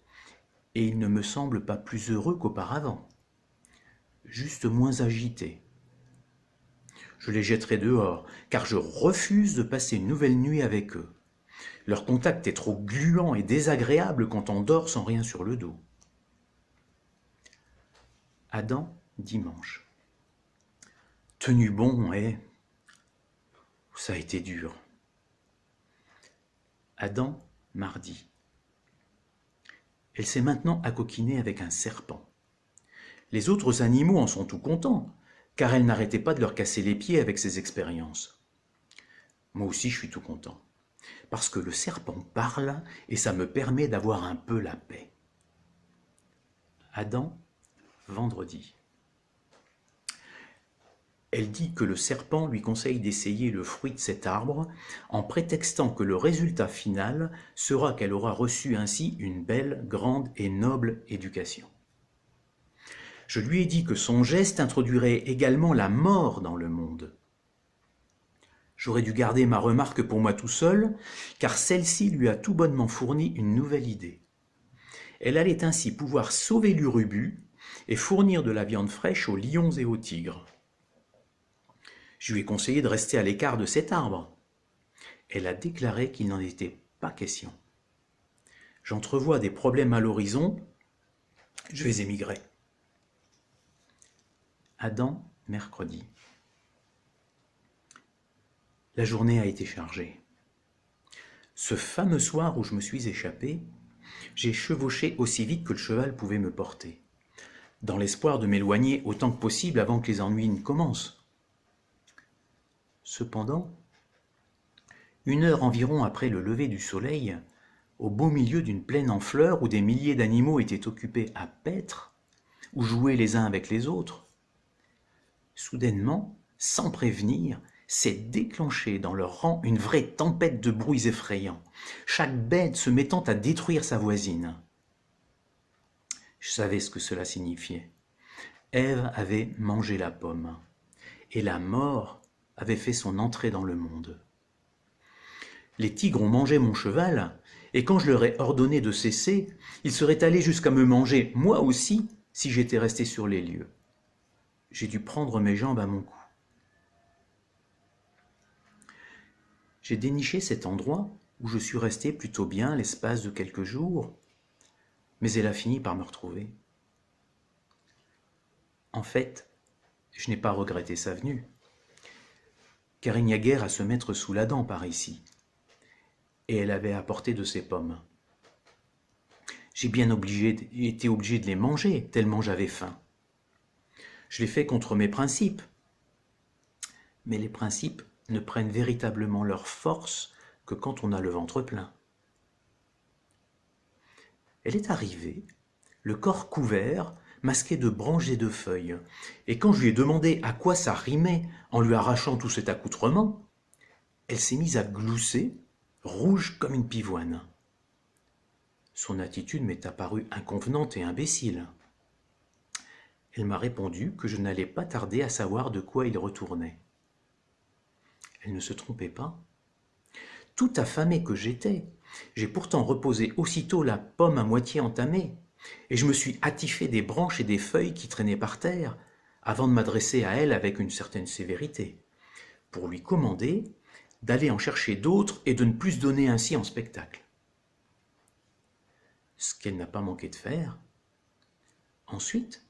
et ils ne me semblent pas plus heureux qu'auparavant, juste moins agités. Je les jetterai dehors, car je refuse de passer une nouvelle nuit avec eux. Leur contact est trop gluant et désagréable quand on dort sans rien sur le dos. Adam, dimanche. Tenu bon, ça a été dur. Adam, mardi. Elle s'est maintenant accoquinée avec un serpent. Les autres animaux en sont tout contents, car elle n'arrêtait pas de leur casser les pieds avec ses expériences. Moi aussi, je suis tout content. parce que le serpent parle et ça me permet d'avoir un peu la paix. Adam, vendredi. Elle dit que le serpent lui conseille d'essayer le fruit de cet arbre en prétextant que le résultat final sera qu'elle aura reçu ainsi une belle, grande et noble éducation. Je lui ai dit que son geste introduirait également la mort dans le monde. J'aurais dû garder ma remarque pour moi tout seul, car celle-ci lui a tout bonnement fourni une nouvelle idée. Elle allait ainsi pouvoir sauver l'urubu et fournir de la viande fraîche aux lions et aux tigres. Je lui ai conseillé de rester à l'écart de cet arbre. Elle a déclaré qu'il n'en était pas question. J'entrevois des problèmes à l'horizon, je vais émigrer. Adam, mercredi. La journée a été chargée. Ce fameux soir où je me suis échappé, j'ai chevauché aussi vite que le cheval pouvait me porter, dans l'espoir de m'éloigner autant que possible avant que les ennuis ne commencent. Cependant, 1 heure environ après le lever du soleil, au beau milieu d'une plaine en fleurs où des milliers d'animaux étaient occupés à paître, ou jouaient les uns avec les autres, soudainement, sans prévenir, s'est déclenchée dans leur rang une vraie tempête de bruits effrayants, chaque bête se mettant à détruire sa voisine. Je savais ce que cela signifiait. Ève avait mangé la pomme, et la mort avait fait son entrée dans le monde. Les tigres ont mangé mon cheval, et quand je leur ai ordonné de cesser, ils seraient allés jusqu'à me manger, moi aussi, si j'étais resté sur les lieux. J'ai dû prendre mes jambes à mon cou. J'ai déniché cet endroit où je suis resté plutôt bien l'espace de quelques jours, mais elle a fini par me retrouver. En fait, je n'ai pas regretté sa venue, car il n'y a guère à se mettre sous la dent par ici, et elle avait apporté de ses pommes. J'ai bien été obligé de les manger, tellement j'avais faim. Je l'ai fait contre mes principes, mais les principes ne prennent véritablement leur force que quand on a le ventre plein. Elle est arrivée, le corps couvert, masqué de branches et de feuilles, et quand je lui ai demandé à quoi ça rimait en lui arrachant tout cet accoutrement, elle s'est mise à glousser, rouge comme une pivoine. Son attitude m'est apparue inconvenante et imbécile. Elle m'a répondu que je n'allais pas tarder à savoir de quoi il retournait. Elle ne se trompait pas. Tout affamé que j'étais, j'ai pourtant reposé aussitôt la pomme à moitié entamée, et je me suis attifé des branches et des feuilles qui traînaient par terre, avant de m'adresser à elle avec une certaine sévérité, pour lui commander d'aller en chercher d'autres et de ne plus se donner ainsi en spectacle. Ce qu'elle n'a pas manqué de faire. Ensuite,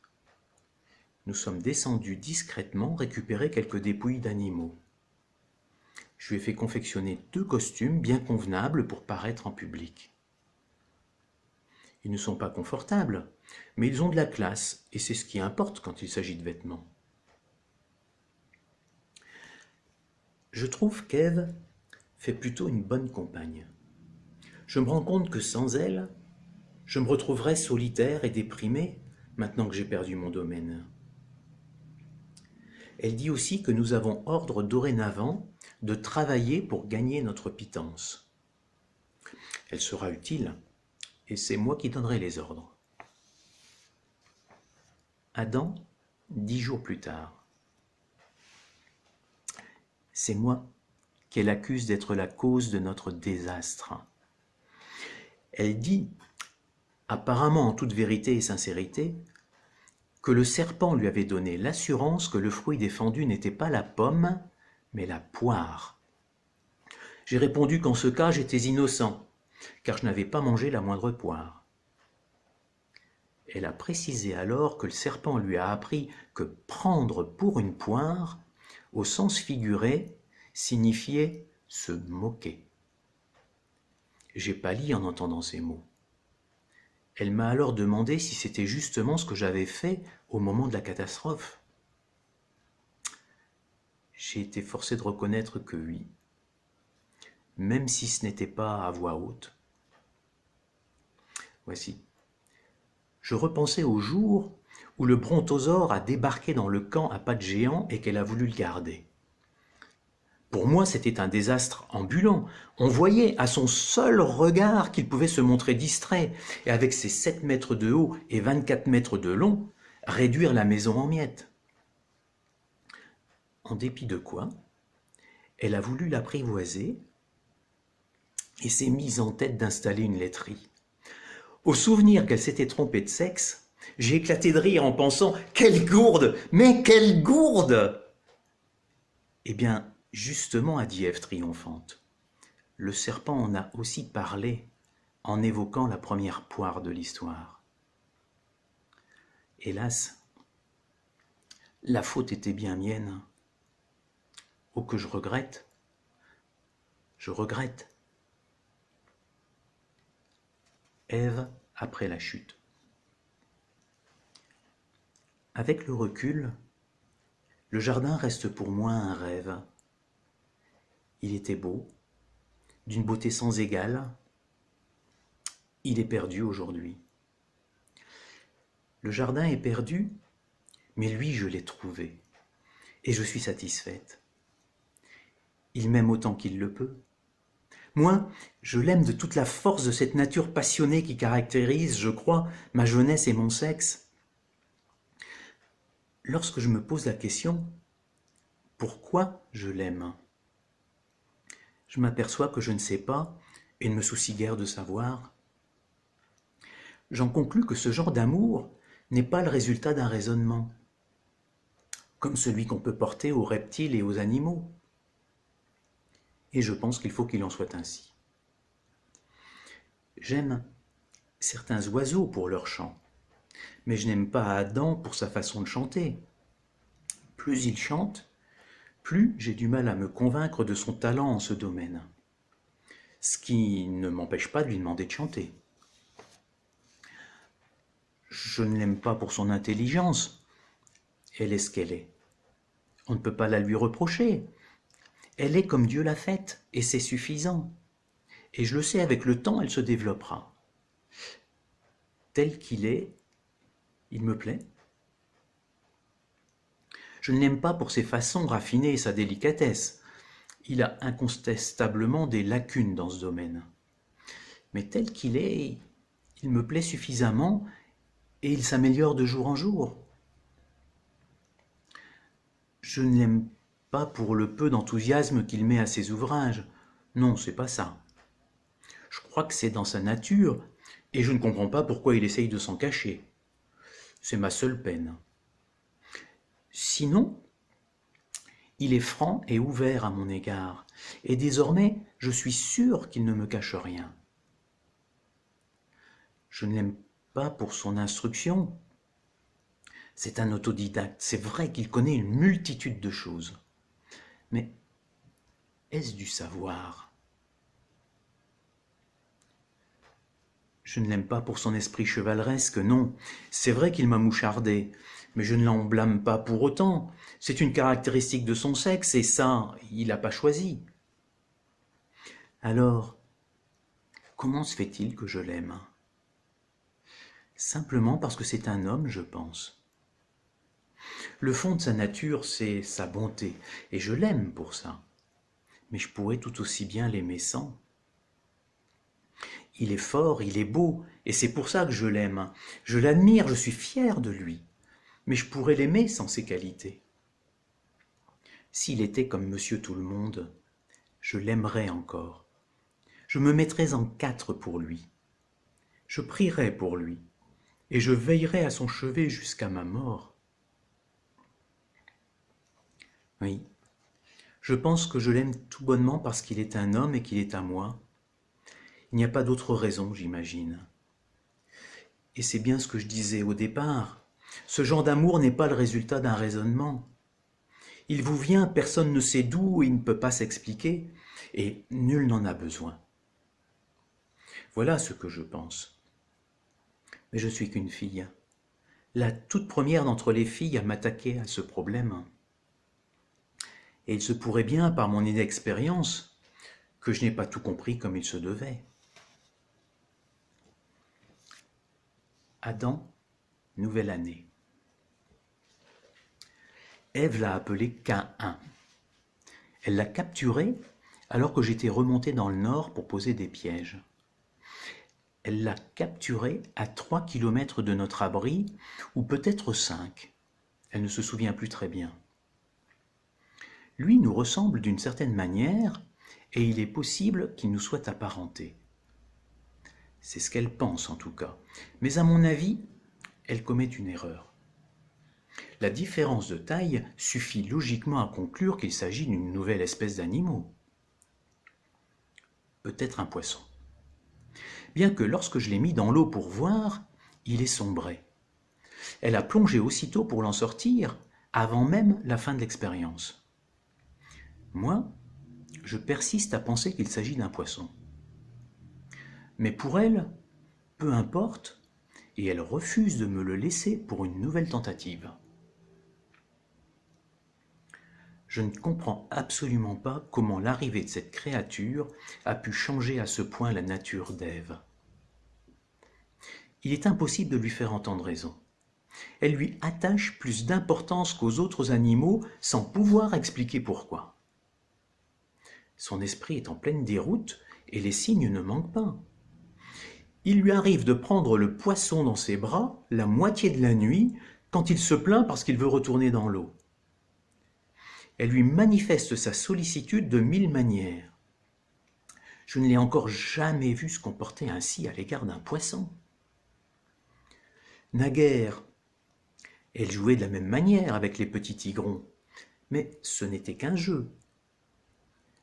nous sommes descendus discrètement récupérer quelques dépouilles d'animaux. Je lui ai fait confectionner 2 costumes bien convenables pour paraître en public. Ils ne sont pas confortables, mais ils ont de la classe, et c'est ce qui importe quand il s'agit de vêtements. Je trouve qu'Ève fait plutôt une bonne compagne. Je me rends compte que sans elle, je me retrouverais solitaire et déprimé maintenant que j'ai perdu mon domaine. Elle dit aussi que nous avons ordre dorénavant de travailler pour gagner notre pitance. Elle sera utile, et c'est moi qui donnerai les ordres. Adam, 10 jours plus tard. C'est moi qu'elle accuse d'être la cause de notre désastre. Elle dit, apparemment en toute vérité et sincérité, que le serpent lui avait donné l'assurance que le fruit défendu n'était pas la pomme, mais la poire. J'ai répondu qu'en ce cas j'étais innocent, car je n'avais pas mangé la moindre poire. Elle a précisé alors que le serpent lui a appris que prendre pour une poire, au sens figuré, signifiait se moquer. J'ai pâli en entendant ces mots. Elle m'a alors demandé si c'était justement ce que j'avais fait au moment de la catastrophe. J'ai été forcé de reconnaître que oui. même si ce n'était pas à voix haute. Voici. Je repensais au jour où le brontosaure a débarqué dans le camp à pattes géants et qu'elle a voulu le garder. Pour moi, c'était un désastre ambulant. On voyait à son seul regard qu'il pouvait se montrer distrait et avec ses 7 mètres de haut et 24 mètres de long, réduire la maison en miettes. En dépit de quoi, elle a voulu l'apprivoiser et s'est mise en tête d'installer une laiterie. Au souvenir qu'elle s'était trompée de sexe, j'ai éclaté de rire en pensant « Quelle gourde! Mais quelle gourde !» Eh bien, justement, a dit Ève triomphante, le serpent en a aussi parlé en évoquant la première poire de l'histoire. Hélas, la faute était bien mienne. Oh, que je regrette. Je regrette. Ève après la chute. Avec le recul, le jardin reste pour moi un rêve. Il était beau, d'une beauté sans égale. Il est perdu aujourd'hui. Le jardin est perdu, mais lui, je l'ai trouvé. Et je suis satisfaite. Il m'aime autant qu'il le peut. Moi, je l'aime de toute la force de cette nature passionnée qui caractérise, je crois, ma jeunesse et mon sexe. Lorsque je me pose la question, pourquoi je l'aime ? Je m'aperçois que je ne sais pas et ne me soucie guère de savoir. J'en conclus que ce genre d'amour n'est pas le résultat d'un raisonnement, comme celui qu'on peut porter aux reptiles et aux animaux. Et je pense qu'il faut qu'il en soit ainsi. J'aime certains oiseaux pour leur chant, mais je n'aime pas Adam pour sa façon de chanter. Plus il chante, plus j'ai du mal à me convaincre de son talent en ce domaine. Ce qui ne m'empêche pas de lui demander de chanter. Je ne l'aime pas pour son intelligence. Elle est ce qu'elle est. On ne peut pas la lui reprocher. Elle est comme Dieu l'a faite, et c'est suffisant. Et je le sais, avec le temps, elle se développera. Tel qu'il est, il me plaît. Je ne l'aime pas pour ses façons raffinées et sa délicatesse. Il a incontestablement des lacunes dans ce domaine. Mais tel qu'il est, il me plaît suffisamment et il s'améliore de jour en jour. Je ne l'aime pas pour le peu d'enthousiasme qu'il met à ses ouvrages. Non, c'est pas ça. Je crois que c'est dans sa nature et je ne comprends pas pourquoi il essaye de s'en cacher. C'est ma seule peine. Sinon, il est franc et ouvert à mon égard, et désormais je suis sûr qu'il ne me cache rien. Je ne l'aime pas pour son instruction. C'est un autodidacte, c'est vrai qu'il connaît une multitude de choses. Mais est-ce du savoir ? Je ne l'aime pas pour son esprit chevaleresque, non. C'est vrai qu'il m'a mouchardé, mais je ne l'en blâme pas pour autant. C'est une caractéristique de son sexe, et ça, il n'a pas choisi. Alors, comment se fait-il que je l'aime ? Simplement parce que c'est un homme, je pense. Le fond de sa nature, c'est sa bonté, et je l'aime pour ça. Mais je pourrais tout aussi bien l'aimer sans. Il est fort, il est beau, et c'est pour ça que je l'aime. Je l'admire, je suis fier de lui. Mais je pourrais l'aimer sans ses qualités. S'il était comme Monsieur Tout-le-Monde, je l'aimerais encore. Je me mettrais en 4 pour lui. Je prierais pour lui, et je veillerais à son chevet jusqu'à ma mort. Oui, je pense que je l'aime tout bonnement parce qu'il est un homme et qu'il est à moi. Il n'y a pas d'autre raison, j'imagine. Et c'est bien ce que je disais au départ. Ce genre d'amour n'est pas le résultat d'un raisonnement. Il vous vient, personne ne sait d'où, il ne peut pas s'expliquer, et nul n'en a besoin. Voilà ce que je pense. Mais je suis qu'une fille, la toute première d'entre les filles à m'attaquer à ce problème. Et il se pourrait bien, par mon inexpérience, que je n'ai pas tout compris comme il se devait. Adam, nouvelle année. Ève l'a appelé Caïn. Elle l'a capturé alors que j'étais remonté dans le nord pour poser des pièges. Elle l'a capturé à 3 kilomètres de notre abri, ou peut-être 5. Elle ne se souvient plus très bien. Lui nous ressemble d'une certaine manière, et il est possible qu'il nous soit apparenté. C'est ce qu'elle pense en tout cas. Mais à mon avis, elle commet une erreur. La différence de taille suffit logiquement à conclure qu'il s'agit d'une nouvelle espèce d'animaux. Peut-être un poisson. Bien que lorsque je l'ai mis dans l'eau pour voir, il est sombré. Elle a plongé aussitôt pour l'en sortir, avant même la fin de l'expérience. Moi, je persiste à penser qu'il s'agit d'un poisson. Mais pour elle, peu importe, et elle refuse de me le laisser pour une nouvelle tentative. Je ne comprends absolument pas comment l'arrivée de cette créature a pu changer à ce point la nature d'Ève. Il est impossible de lui faire entendre raison. Elle lui attache plus d'importance qu'aux autres animaux sans pouvoir expliquer pourquoi. Son esprit est en pleine déroute et les signes ne manquent pas. Il lui arrive de prendre le poisson dans ses bras la moitié de la nuit quand il se plaint parce qu'il veut retourner dans l'eau. Elle lui manifeste sa sollicitude de 1000 manières. Je ne l'ai encore jamais vu se comporter ainsi à l'égard d'un poisson. Naguère, elle jouait de la même manière avec les petits tigrons, mais ce n'était qu'un jeu.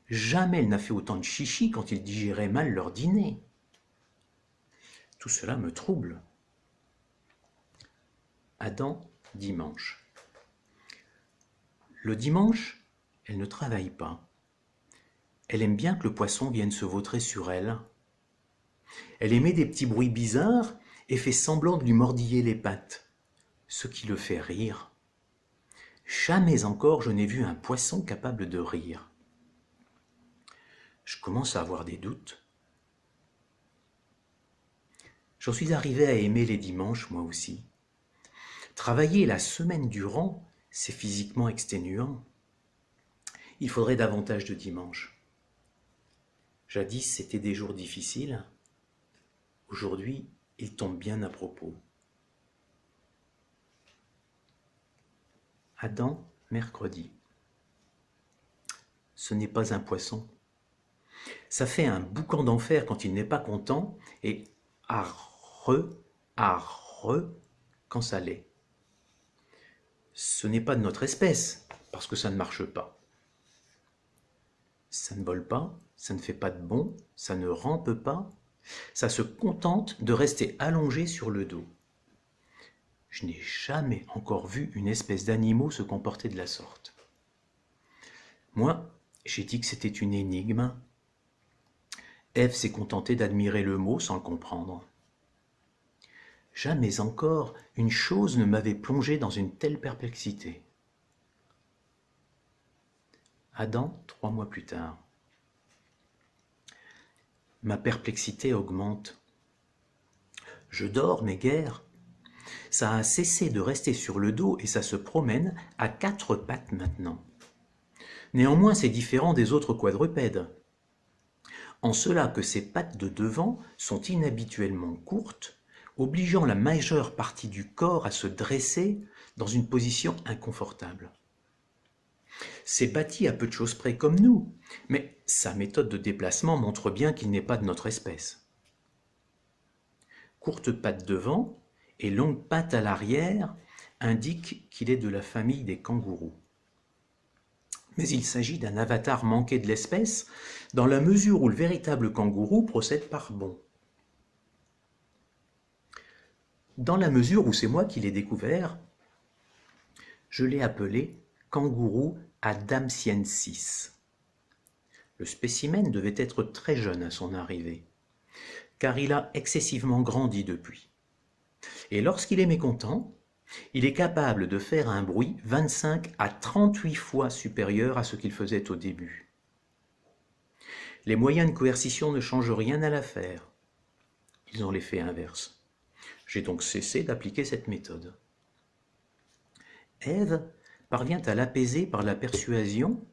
Jamais elle n'a fait autant de chichi quand ils digéraient mal leur dîner. Tout cela me trouble. Adam, dimanche. Le dimanche, elle ne travaille pas. Elle aime bien que le poisson vienne se vautrer sur elle. Elle émet des petits bruits bizarres et fait semblant de lui mordiller les pattes, ce qui le fait rire. Jamais encore je n'ai vu un poisson capable de rire. Je commence à avoir des doutes. J'en suis arrivé à aimer les dimanches, moi aussi. Travailler la semaine durant, c'est physiquement exténuant. Il faudrait davantage de dimanches. Jadis, c'était des jours difficiles. Aujourd'hui, ils tombent bien à propos. Adam, mercredi. Ce n'est pas un poisson. Ça fait un boucan d'enfer quand il n'est pas content et arre quand ça l'est. Ce n'est pas de notre espèce, parce que ça ne marche pas. Ça ne vole pas, ça ne fait pas de bond, ça ne rampe pas, ça se contente de rester allongé sur le dos. Je n'ai jamais encore vu une espèce d'animal se comporter de la sorte. Moi, j'ai dit que c'était une énigme. Ève s'est contentée d'admirer le mot sans le comprendre. Jamais encore une chose ne m'avait plongé dans une telle perplexité. Adam, 3 mois plus tard. Ma perplexité augmente. Je dors, mais guère. Ça a cessé de rester sur le dos et ça se promène à 4 pattes maintenant. Néanmoins, c'est différent des autres quadrupèdes. En cela que ses pattes de devant sont inhabituellement courtes, obligeant la majeure partie du corps à se dresser dans une position inconfortable. C'est bâti à peu de choses près comme nous, mais sa méthode de déplacement montre bien qu'il n'est pas de notre espèce. Courtes pattes devant et longues pattes à l'arrière indiquent qu'il est de la famille des kangourous. Mais il s'agit d'un avatar manqué de l'espèce, dans la mesure où le véritable kangourou procède par bonds. Dans la mesure où c'est moi qui l'ai découvert, je l'ai appelé kangourou adamsiensis. Le spécimen devait être très jeune à son arrivée, car il a excessivement grandi depuis. Et lorsqu'il est mécontent, il est capable de faire un bruit 25 à 38 fois supérieur à ce qu'il faisait au début. Les moyens de coercition ne changent rien à l'affaire. Ils ont l'effet inverse. J'ai donc cessé d'appliquer cette méthode. Ève parvient à l'apaiser par la persuasion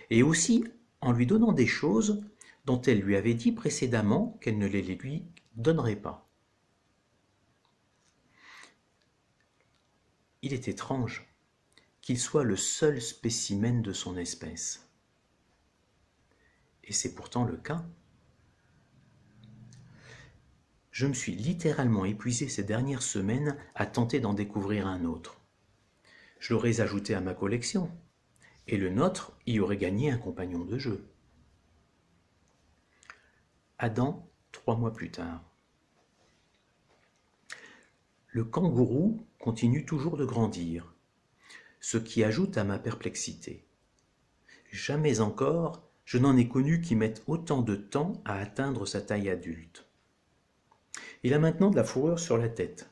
et aussi en lui donnant des choses dont elle lui avait dit précédemment qu'elle ne les lui donnerait pas. Il est étrange qu'il soit le seul spécimen de son espèce. Et c'est pourtant le cas. Je me suis littéralement épuisé ces dernières semaines à tenter d'en découvrir un autre. Je l'aurais ajouté à ma collection, et le nôtre y aurait gagné un compagnon de jeu. Adam, 3 mois plus tard. Le kangourou continue toujours de grandir, ce qui ajoute à ma perplexité. Jamais encore je n'en ai connu qui mettent autant de temps à atteindre sa taille adulte. Il a maintenant de la fourrure sur la tête,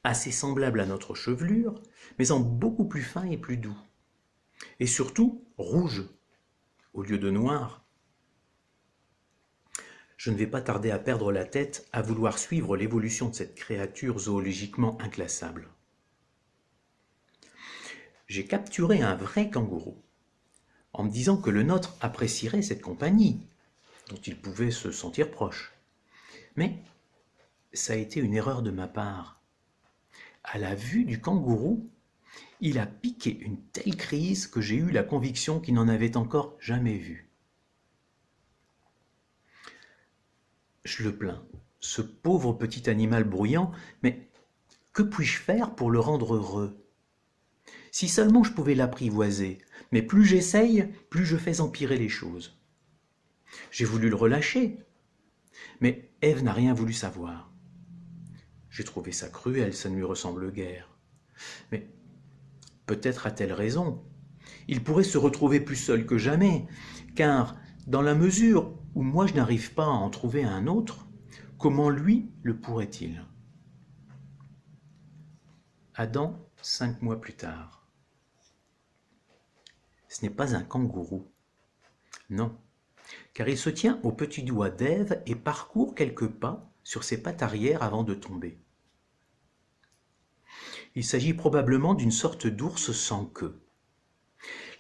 assez semblable à notre chevelure, mais en beaucoup plus fin et plus doux. Et surtout rouge, au lieu de noir. Je ne vais pas tarder à perdre la tête à vouloir suivre l'évolution de cette créature zoologiquement inclassable. J'ai capturé un vrai kangourou, en me disant que le nôtre apprécierait cette compagnie, dont il pouvait se sentir proche. Mais ça a été une erreur de ma part. À la vue du kangourou, il a piqué une telle crise que j'ai eu la conviction qu'il n'en avait encore jamais vu. Je le plains, ce pauvre petit animal bruyant, mais que puis-je faire pour le rendre heureux? Si seulement je pouvais l'apprivoiser, mais plus j'essaye, plus je fais empirer les choses. J'ai voulu le relâcher, mais Ève n'a rien voulu savoir. J'ai trouvé ça cruel, ça ne lui ressemble guère. Mais peut-être a-t-elle raison. Il pourrait se retrouver plus seul que jamais, car dans la mesure où moi je n'arrive pas à en trouver un autre, comment lui le pourrait-il? Adam, 5 mois plus tard. Ce n'est pas un kangourou. Non, car il se tient au petit doigt d'Ève et parcourt quelques pas sur ses pattes arrière avant de tomber. Il s'agit probablement d'une sorte d'ours sans queue.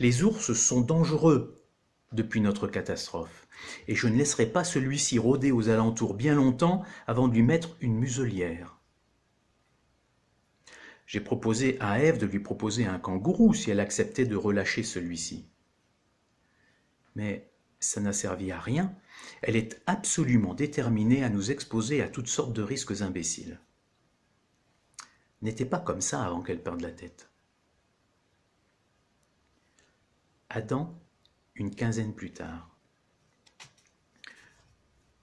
Les ours sont dangereux depuis notre catastrophe, et je ne laisserai pas celui-ci rôder aux alentours bien longtemps avant de lui mettre une muselière. J'ai proposé à Ève de lui proposer un kangourou si elle acceptait de relâcher celui-ci. Mais ça n'a servi à rien, elle est absolument déterminée à nous exposer à toutes sortes de risques imbéciles. N'était pas comme ça avant qu'elle perde la tête. Adam, une quinzaine plus tard.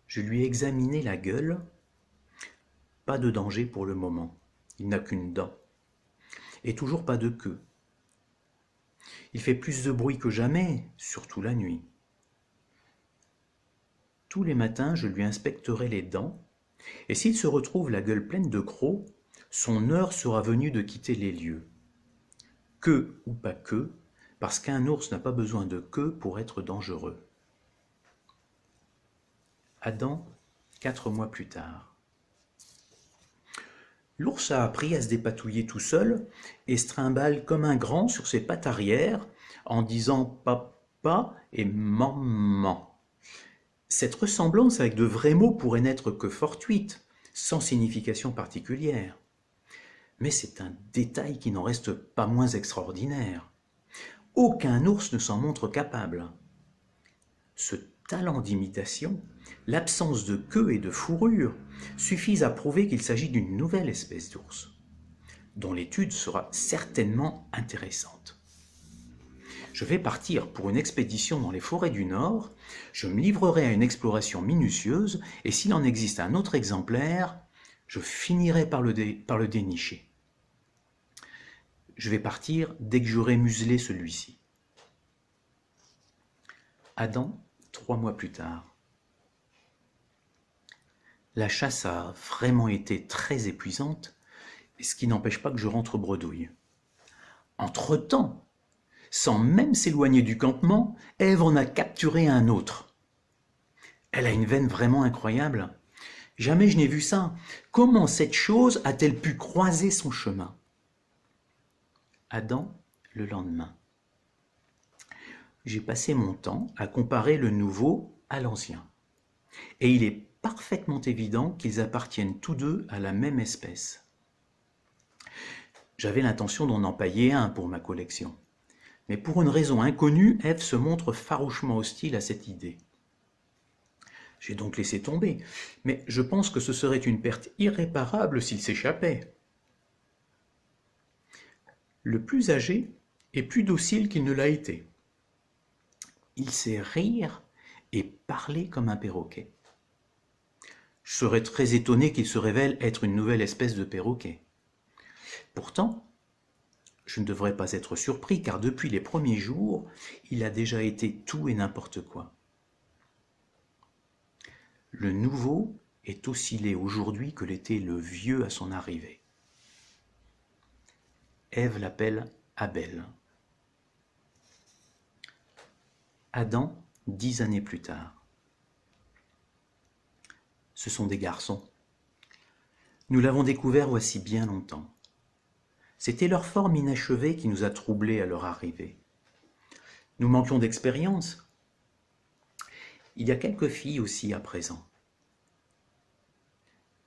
Je lui ai examiné la gueule. Pas de danger pour le moment. Il n'a qu'une dent. Et toujours pas de queue. Il fait plus de bruit que jamais, surtout la nuit. Tous les matins, je lui inspecterai les dents, et s'il se retrouve la gueule pleine de crocs, son heure sera venue de quitter les lieux. Queue ou pas queue, parce qu'un ours n'a pas besoin de queue pour être dangereux. Adam, 4 mois plus tard. L'ours a appris à se dépatouiller tout seul et se trimballe comme un grand sur ses pattes arrière en disant papa et maman. Cette ressemblance avec de vrais mots pourrait n'être que fortuite, sans signification particulière. Mais c'est un détail qui n'en reste pas moins extraordinaire. Aucun ours ne s'en montre capable. Ce talent d'imitation, l'absence de queue et de fourrure suffisent à prouver qu'il s'agit d'une nouvelle espèce d'ours, dont l'étude sera certainement intéressante. Je vais partir pour une expédition dans les forêts du Nord, je me livrerai à une exploration minutieuse, et s'il en existe un autre exemplaire, je finirai par le dénicher. Je vais partir dès que j'aurai muselé celui-ci. Adam, 3 mois plus tard. La chasse a vraiment été très épuisante, ce qui n'empêche pas que je rentre bredouille. Entre-temps, Sans même s'éloigner du campement, Ève en a capturé un autre. Elle a une veine vraiment incroyable. Jamais je n'ai vu ça. Comment cette chose a-t-elle pu croiser son chemin? Adam, le lendemain. J'ai passé mon temps à comparer le nouveau à l'ancien. Et il est parfaitement évident qu'ils appartiennent tous deux à la même espèce. J'avais l'intention d'en empailler un pour ma collection. Mais pour une raison inconnue, Ève se montre farouchement hostile à cette idée. J'ai donc laissé tomber, mais je pense que ce serait une perte irréparable s'il s'échappait. Le plus âgé est plus docile qu'il ne l'a été. Il sait rire et parler comme un perroquet. Je serais très étonné qu'il se révèle être une nouvelle espèce de perroquet. Pourtant, je ne devrais pas être surpris car depuis les premiers jours, il a déjà été tout et n'importe quoi. Le nouveau est aussi laid aujourd'hui que l'était le vieux à son arrivée. Ève l'appelle Abel. Adam, 10 années plus tard. Ce sont des garçons. Nous l'avons découvert voici bien longtemps. C'était leur forme inachevée qui nous a troublés à leur arrivée. Nous manquions d'expérience. Il y a quelques filles aussi à présent.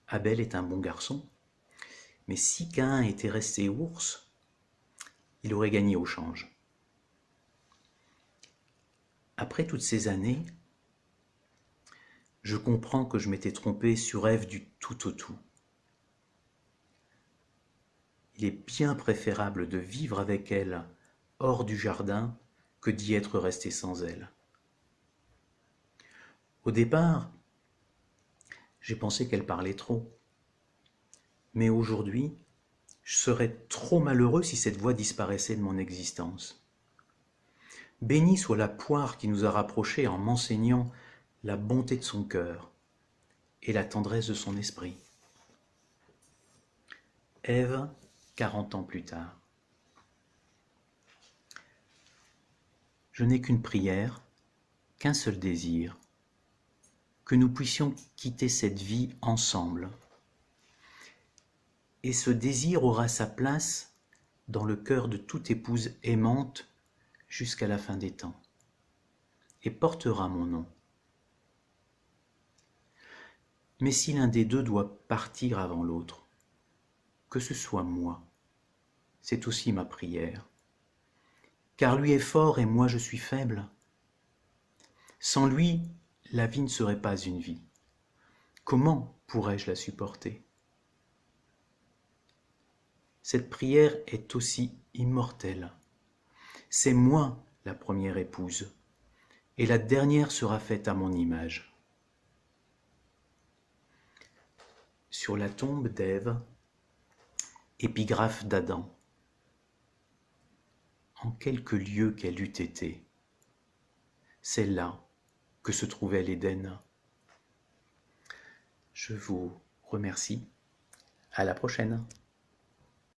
Abel est un bon garçon, mais si Caïn était resté ours, il aurait gagné au change. Après toutes ces années, je comprends que je m'étais trompé sur Ève du tout au tout. Il est bien préférable de vivre avec elle hors du jardin que d'y être resté sans elle. Au départ, j'ai pensé qu'elle parlait trop. Mais aujourd'hui, je serais trop malheureux si cette voix disparaissait de mon existence. Bénie soit la poire qui nous a rapprochés en m'enseignant la bonté de son cœur et la tendresse de son esprit. Ève, 40 ans plus tard. Je n'ai qu'une prière, qu'un seul désir, que nous puissions quitter cette vie ensemble. Et ce désir aura sa place dans le cœur de toute épouse aimante jusqu'à la fin des temps, et portera mon nom. Mais si l'un des deux doit partir avant l'autre, que ce soit moi, c'est aussi ma prière, car lui est fort et moi je suis faible. Sans lui, la vie ne serait pas une vie. Comment pourrais-je la supporter? Cette prière est aussi immortelle. C'est moi la première épouse, et la dernière sera faite à mon image. Sur la tombe d'Ève, épigraphe d'Adam. En quelque lieu qu'elle eût été, c'est là que se trouvait l'Éden. Je vous remercie. À la prochaine.